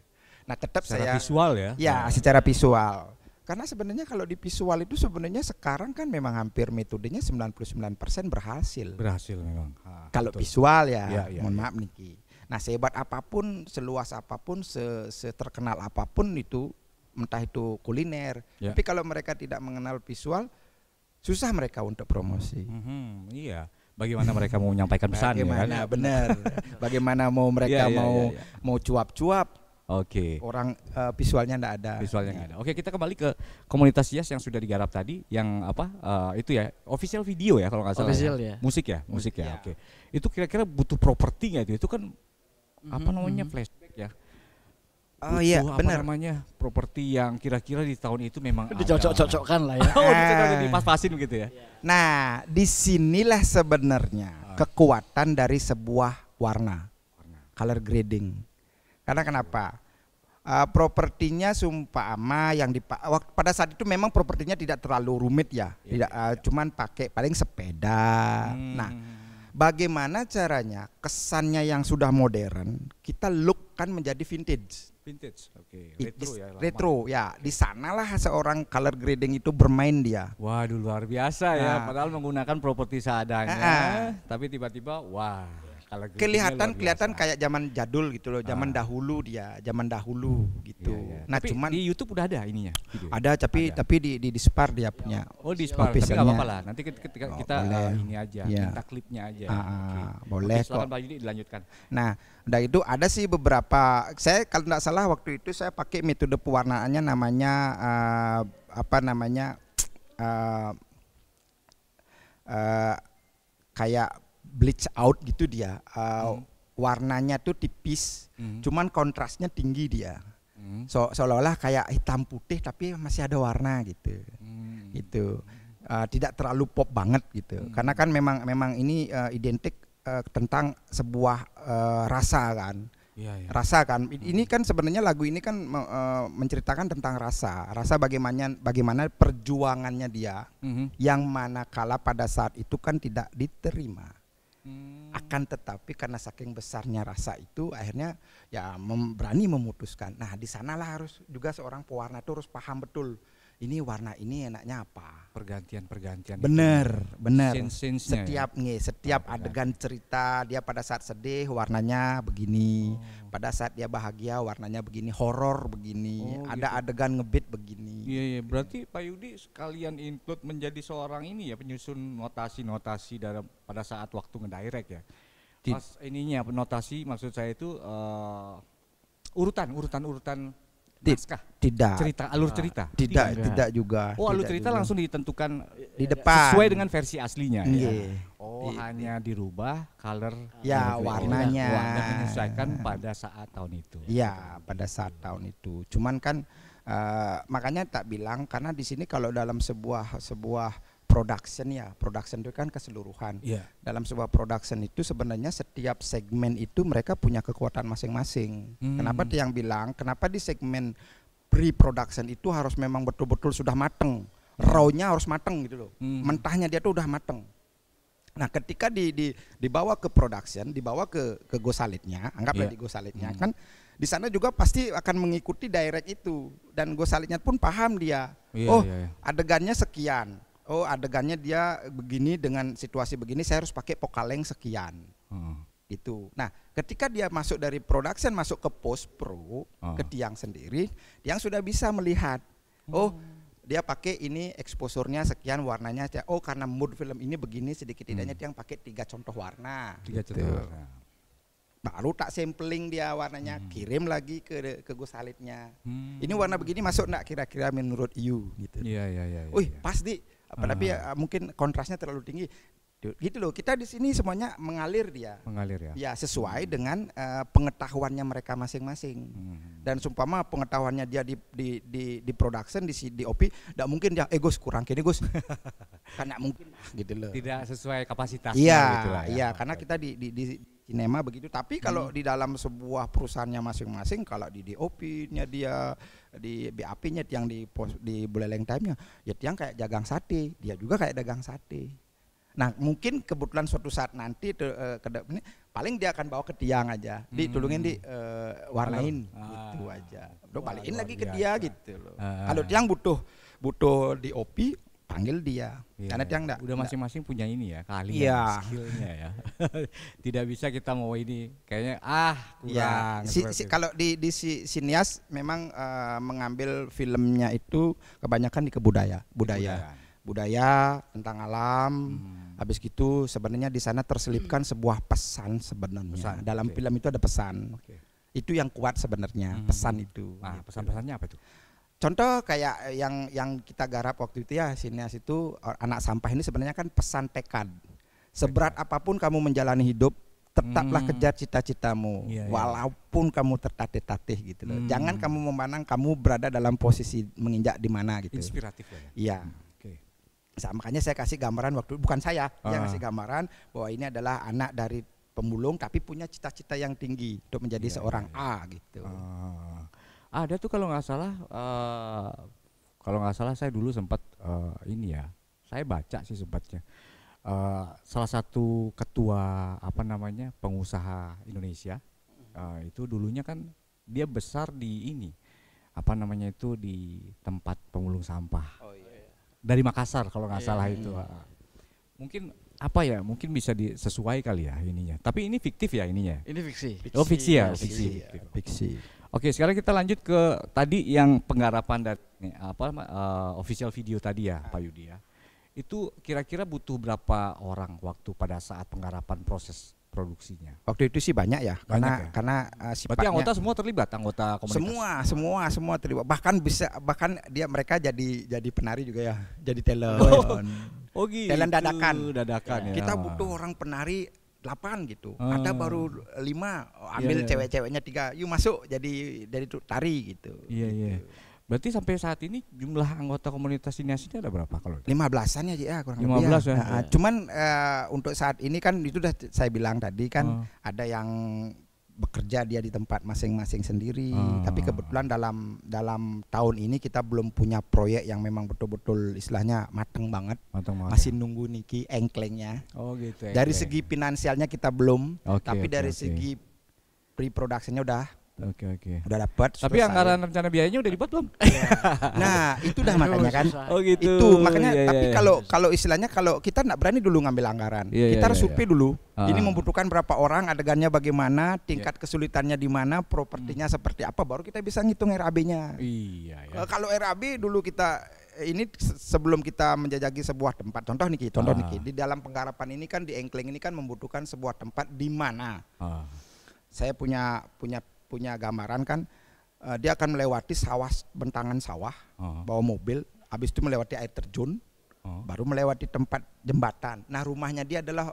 Nah, tetap secara visual ya. Ya, secara visual. Karena sebenarnya kalau di visual itu sebenarnya sekarang kan memang hampir metodenya 99% berhasil. Berhasil memang. Kalau betul. visual ya, Iya, maaf Niki. Nah, sehebat apapun, seluas apapun, seterkenal apapun itu, entah itu kuliner. Ya. Tapi kalau mereka tidak mengenal visual, susah mereka untuk promosi. Iya. Bagaimana mereka mau menyampaikan pesan Bagaimana ya kan? benar? Bagaimana mau mereka mau cuap-cuap? Oke. Orang visualnya enggak ada. Visualnya nggak ada. Oke, kita kembali ke komunitas Sias yang sudah digarap tadi, yang itu ya, official video ya kalau nggak salah. Official ya. Musik ya. Oke. Itu kira-kira butuh properti nggak itu? Itu kan flashback ya. Oh iya, benar. Namanya properti yang kira-kira di tahun itu memang Dicocok-cocokkan lah ya. dipas-pasin gitu ya. Nah, disinilah sebenarnya kekuatan dari sebuah warna, color grading. Karena kenapa? Propertinya sumpama yang pada saat itu memang propertinya tidak terlalu rumit ya, cuman pakai paling sepeda. Nah, bagaimana caranya kesannya yang sudah modern kita look kan menjadi vintage. Oke. Retro ya. Di sanalah seorang color grading itu bermain dia. Waduh, luar biasa ya. Padahal menggunakan properti seadanya, tapi tiba-tiba kelihatan kayak zaman jadul gitu loh, zaman dahulu gitu. Iya. Nah, tapi cuman di YouTube udah ada ininya. Video. ada tapi di Spar dia punya. Oh, di Spar. Tapi nggak apa-apa lah. Nanti ketika kita ini aja, minta klipnya aja. Boleh silakan kok. Pak Yudi dilanjutkan. Nah, udah itu ada sih beberapa. Saya kalau tidak salah waktu itu saya pakai metode pewarnaannya namanya kayak bleach out gitu dia. Warnanya tuh tipis, cuman kontrasnya tinggi dia. Seolah-olah kayak hitam putih tapi masih ada warna gitu. Gitu. Tidak terlalu pop banget gitu. Karena kan memang ini identik tentang sebuah rasa kan. Rasa kan. Ini kan sebenarnya lagu ini kan menceritakan tentang rasa bagaimana perjuangannya dia, yang manakala pada saat itu kan tidak diterima. Akan tetapi karena saking besarnya rasa itu akhirnya ya berani memutuskan. Nah, di sanalah harus juga seorang pewarna itu harus paham betul ini warna ini enaknya apa. Pergantian. Bener. Setiap adegan cerita dia pada saat sedih warnanya begini, pada saat dia bahagia warnanya begini, horor begini, ada adegan ngebeat begini. Iya. Berarti Pak Yudi sekalian include menjadi seorang ini ya, penyusun notasi pada saat waktu ngedirect ya. Pas ininya notasi maksud saya itu urutan naskah. Tidak. Alur cerita. Tidak juga. Oh, alur Tidak cerita juga. langsung ditentukan Di depan. sesuai dengan versi aslinya ya. Hanya dirubah color warnanya. Warna menyesuaikan pada saat tahun itu. Iya, pada saat tahun itu. Cuman kan makanya tak bilang karena di sini kalau dalam sebuah production itu kan keseluruhan. Dalam sebuah production itu sebenarnya setiap segmen itu mereka punya kekuatan masing-masing. Kenapa dia yang bilang kenapa di segmen pre-production itu harus memang betul-betul sudah mateng, raw-nya harus mateng gitu loh. Mentahnya dia tuh udah mateng. Nah, ketika dibawa ke production, dibawa ke gosalitnya, anggaplah di gosalitnya kan di sana juga pasti akan mengikuti direct itu dan gosalitnya pun paham dia. Adegannya sekian. Oh, adegannya dia begini dengan situasi begini saya harus pakai pokaleng sekian. Itu. Nah, ketika dia masuk dari production masuk ke post pro ke tiang sendiri, tiang sudah bisa melihat. Oh, dia pakai ini exposure-nya sekian, warnanya karena mood film ini begini, sedikit tidaknya dia yang pakai 3 contoh warna. 3 contoh warna. Baru tak sampling dia warnanya, kirim lagi ke Gus Halidnya. Ini warna begini masuk enggak kira-kira menurut you gitu. Iya. Wih, pas di tapi mungkin kontrasnya terlalu tinggi. Gitu loh, kita di sini semuanya mengalir dia. Mengalir ya. Ya, sesuai dengan pengetahuannya mereka masing-masing. Dan sumpama pengetahuannya dia di production, di OP, enggak mungkin dia Gus kurang kini Gus. Kan enggak mungkin gitu loh. Tidak sesuai kapasitasnya gitu lah. Iya, karena kita di sinema begitu. Tapi kalau di dalam sebuah perusahaannya masing-masing, kalau di DOP-nya dia, di BAP-nya yang di Buleleng Time-nya, ya tiang kayak jagang sate, dia juga kayak dagang sate. Nah, mungkin kebetulan suatu saat nanti ini paling dia akan bawa ke tiang aja, ditolongin warnain gitu aja. Udah balikin lagi ke dia gitu loh. Kalau tiang butuh DOP, panggil dia. Karena tiang udah masing-masing punya ini ya, keahlian, skillnya ya. Tidak bisa kita mau ini kayaknya kurang. Kalau di sinias memang mengambil filmnya itu kebanyakan di budaya tentang alam. Habis gitu sebenarnya di sana terselipkan sebuah pesan sebenarnya. Dalam film itu ada pesan. Itu yang kuat sebenarnya, pesan itu. Nah, pesan-pesannya apa itu? Contoh kayak yang kita garap waktu itu ya, sinias itu Anak Sampah ini sebenarnya kan pesan tekad. Seberat apapun kamu menjalani hidup, tetaplah kejar cita-citamu, walaupun kamu tertatih-tatih gitu loh. Jangan kamu memandang kamu berada dalam posisi menginjak di mana gitu. Inspiratif ya. Iya. Makanya saya kasih gambaran bukan saya yang kasih gambaran bahwa ini adalah anak dari pemulung tapi punya cita-cita yang tinggi untuk menjadi seorang A gitu. Ada tuh kalau nggak salah saya dulu sempat ini ya, saya baca sih sempatnya salah satu ketua pengusaha Indonesia itu dulunya kan dia besar di ini di tempat pemulung sampah. Dari Makassar kalau nggak salah itu. Mungkin mungkin bisa disesuai kali ya ininya. Tapi ini fiktif ya ininya. Ini fiksi. Oh, fiksi ya, fiksi. Oke, sekarang kita lanjut ke tadi yang penggarapan dari official video tadi ya, Pak Yudi ya. Itu kira-kira butuh berapa orang waktu pada saat penggarapan proses produksinya? Waktu itu sih banyak ya, karena Berarti sifatnya anggota semua terlibat, anggota komunitas. Semua terlibat. Bahkan mereka jadi penari juga ya, jadi talent. Oh gitu. Talent dadakan ya. Kita butuh orang penari 8 gitu. Ada baru 5, ambil cewek-ceweknya 3, yuk masuk jadi dari tari gitu. Iya. Berarti sampai saat ini jumlah anggota komunitas sinias ini ada berapa kalau? 15-an ya kurang 15 lebih. Ya. Cuman untuk saat ini kan itu udah saya bilang tadi kan ada yang bekerja dia di tempat masing-masing sendiri. Tapi kebetulan dalam tahun ini kita belum punya proyek yang memang betul-betul istilahnya mateng banget. Masih nunggu niki engklengnya. Oh gitu. Dari segi finansialnya kita belum, tapi dari segi pre-productionnya udah. Oke. Udah dapat. Tapi anggaran rencana biayanya udah dibuat belum? Nah, itu dah makanya kan. Oh gitu. Itu makanya tapi kalau istilahnya kalau kita enggak berani dulu ngambil anggaran. Kita harus survei dulu. Ini membutuhkan berapa orang, adegannya bagaimana, tingkat kesulitannya di mana, propertinya seperti apa, baru kita bisa ngitung RAB-nya. Iya. Kalau RAB dulu kita ini sebelum kita menjajaki sebuah tempat, contoh nih di dalam penggarapan ini kan di Engkleng ini kan membutuhkan sebuah tempat di mana. Saya punya gambaran kan, dia akan melewati sawah, bentangan sawah, bawa mobil, habis itu melewati air terjun, baru melewati tempat jembatan. Nah rumahnya dia adalah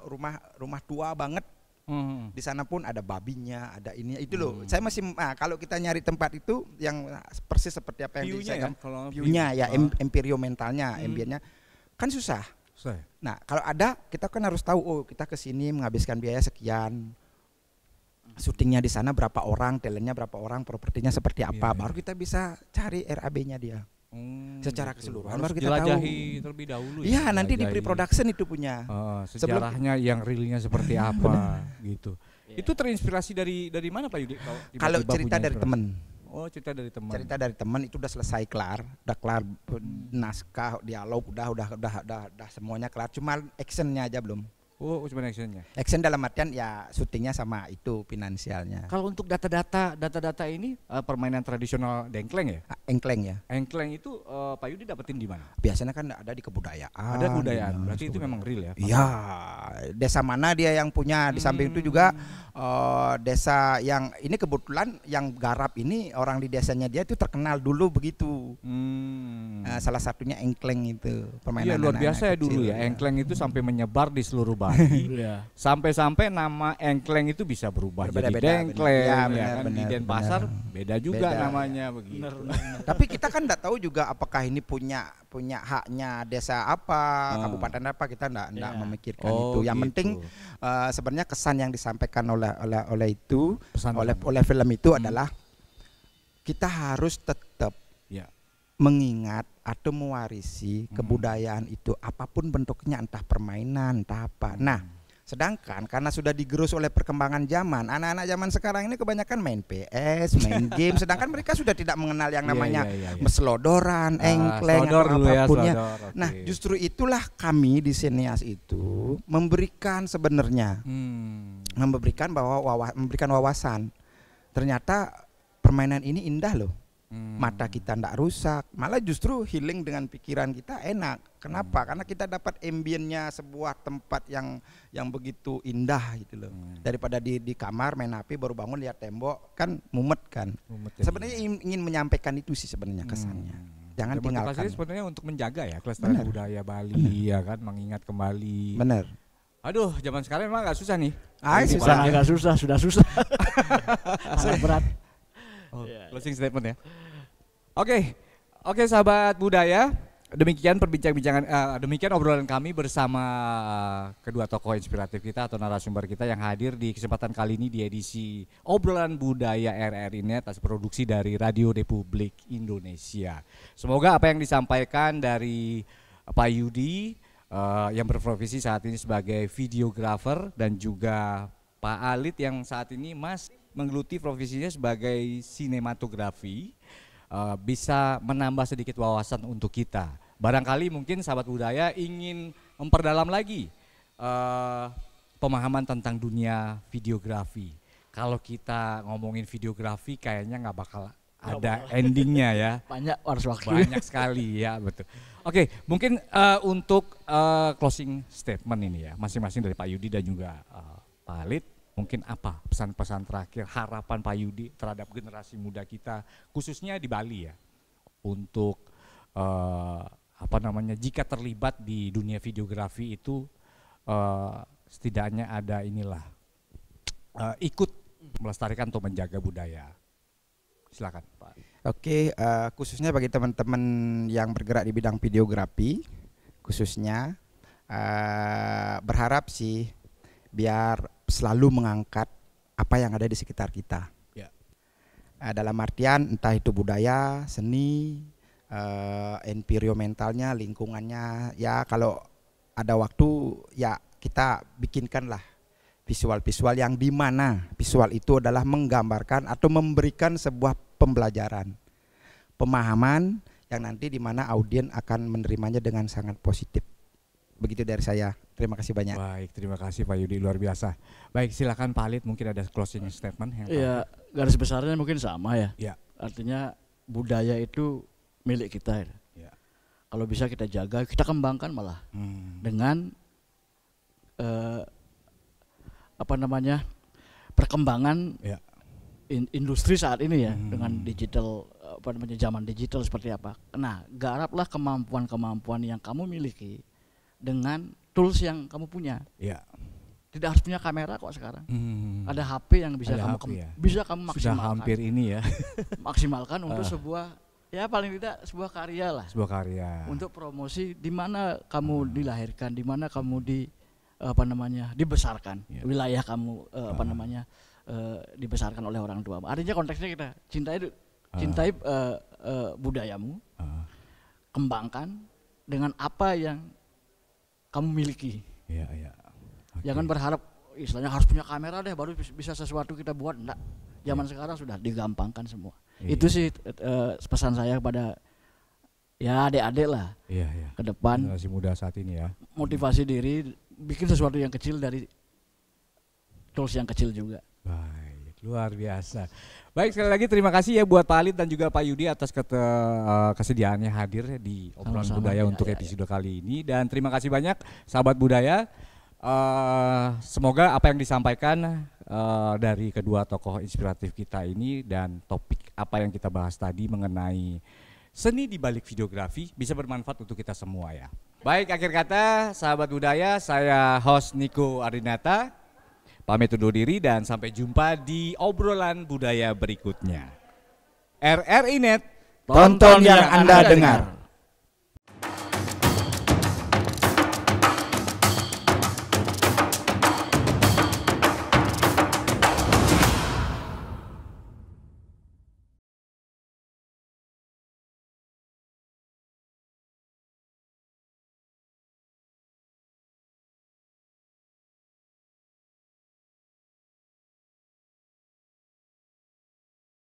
rumah tua banget. Di sana pun ada babinya, ada ini, itu loh. Saya masih kalau kita nyari tempat itu yang persis seperti apa yang saya view-nya ya, environmentalnya, ambience-nya kan susah. Nah kalau ada kita kan harus tahu, kita kesini menghabiskan biaya sekian. Syutingnya di sana berapa orang, talentnya berapa orang, propertinya seperti apa, baru kita bisa cari RAB-nya dia. Secara keseluruhan baru kita tahu. Terlebih dahulu. Iya, nanti di pre-production itu punya. Sejarahnya yang realnya seperti apa gitu. Itu terinspirasi dari mana Pak Yudi? Kalau cerita dari teman. Oh, cerita dari teman. Cerita dari teman itu udah selesai kelar naskah, dialog udah semuanya kelar, cuma actionnya aja belum. Oh, cuma actionnya. Action dalam artian ya syutingnya sama itu finansialnya. Kalau untuk data-data ini permainan tradisional dengkleng ya? Engkleng ya. Engkleng itu Pak Yudi dapetin di mana? Biasanya kan ada di kebudayaan. Ada kebudayaan. Berarti itu memang real ya? Iya. Desa mana dia yang punya? Di samping itu juga desa yang ini kebetulan yang garap ini orang di desanya dia itu terkenal dulu begitu. Salah satunya engkleng itu permainan. Iya, luar biasa ya dulu ya. Engkleng itu sampai menyebar di seluruh Bali. Sampai-sampai nama engkleng itu bisa berubah jadi dengkleng ya kan. Di Denpasar beda juga namanya begitu. Tapi kita kan enggak tahu juga apakah ini punya haknya desa apa, kabupaten apa, kita enggak memikirkan itu. Yang penting sebenarnya kesan yang disampaikan oleh itu oleh film itu adalah kita harus tetap mengingat atau mewarisi kebudayaan itu apapun bentuknya, entah permainan, entah apa. Nah, sedangkan karena sudah digerus oleh perkembangan zaman, anak-anak zaman sekarang ini kebanyakan main PS, main game, sedangkan mereka sudah tidak mengenal yang namanya meslodoran, engkleng atau apapun ya. Nah, justru itulah kami di Sinias itu memberikan sebenarnya memberikan wawasan. Ternyata permainan ini indah loh. Mata kita ndak rusak, malah justru healing dengan pikiran kita enak. Kenapa? Karena kita dapat ambience-nya sebuah tempat yang begitu indah gitu loh. Daripada di kamar main HP baru bangun lihat tembok kan mumet kan. Sebenarnya ingin menyampaikan itu sih sebenarnya kesannya. Jangan tinggalkan. Sebenarnya untuk menjaga ya kelestarian budaya Bali ya kan, mengingat kembali. Bener. Aduh, zaman sekarang emang agak susah nih. Agak susah, sudah susah. Sangat berat. Closing statement ya. Oke sahabat budaya, demikian demikian obrolan kami bersama kedua tokoh inspiratif kita atau narasumber kita yang hadir di kesempatan kali ini di edisi obrolan budaya RRI Net atas produksi dari Radio Republik Indonesia. Semoga apa yang disampaikan dari Pak Yudi yang berprofesi saat ini sebagai videographer dan juga Pak Alit yang saat ini menggeluti profesinya sebagai sinematografi bisa menambah sedikit wawasan untuk kita. Barangkali mungkin sahabat budaya ingin memperdalam lagi pemahaman tentang dunia videografi. Kalau kita ngomongin videografi kayaknya nggak bakal ada endingnya ya. Banyak sekali ya, betul. Oke, mungkin untuk closing statement ini ya, masing-masing dari Pak Yudi dan juga Pak Alit. Mungkin apa pesan-pesan terakhir, harapan Pak Yudi terhadap generasi muda kita khususnya di Bali ya, untuk jika terlibat di dunia videografi itu setidaknya ada ikut melestarikan atau menjaga budaya. Silakan Pak. Oke, khususnya bagi teman-teman yang bergerak di bidang videografi khususnya berharap sih biar selalu mengangkat apa yang ada di sekitar kita. Dalam artian entah itu budaya, seni, environmentalnya, lingkungannya. Ya kalau ada waktu ya kita bikinkanlah visual-visual yang di mana visual itu adalah menggambarkan atau memberikan sebuah pembelajaran, pemahaman yang nanti di mana audien akan menerimanya dengan sangat positif. Begitu dari saya. Terima kasih banyak. Baik, terima kasih Pak Yudi, luar biasa. Baik, silakan Pak Alit, mungkin ada closing statement yang ya, garis besarnya mungkin sama ya. Ya. Artinya budaya itu milik kita ya. Kalau bisa kita jaga, kita kembangkan malah dengan perkembangan industri saat ini ya, dengan digital zaman digital seperti apa. Nah, garaplah kemampuan-kemampuan yang kamu miliki dengan tools yang kamu punya. Ya. Tidak harus punya kamera kok sekarang. Ada HP yang bisa bisa kamu maksimalkan. Sudah hampir ini ya. Maksimalkan untuk sebuah paling tidak sebuah karya lah. Sebuah karya. Untuk promosi di mana kamu dilahirkan, di mana kamu dibesarkan. Wilayah kamu dibesarkan oleh orang tua. Artinya konteksnya kita cintai budayamu. Kembangkan dengan apa yang kamu miliki. Okay. Jangan berharap istilahnya harus punya kamera deh baru bisa sesuatu kita buat. Enggak. Zaman sekarang sudah digampangkan semua. Itu sih pesan saya kepada adik-adik lah. Ke depan generasi muda saat ini ya. Motivasi diri bikin sesuatu yang kecil dari tools yang kecil juga. Baik, luar biasa. Baik, sekali lagi terima kasih ya buat Pak Alit dan juga Pak Yudi atas kesediaannya hadir di obrolan Sama-sama, budaya ya, untuk ya, episode kali ini, dan terima kasih banyak sahabat budaya. Semoga apa yang disampaikan dari kedua tokoh inspiratif kita ini dan topik apa yang kita bahas tadi mengenai seni di balik videografi bisa bermanfaat untuk kita semua ya. Baik, akhir kata sahabat budaya, saya host Niko Arinata pamit undur diri dan sampai jumpa di obrolan budaya berikutnya. RRI Net, Tonton yang Anda dengar.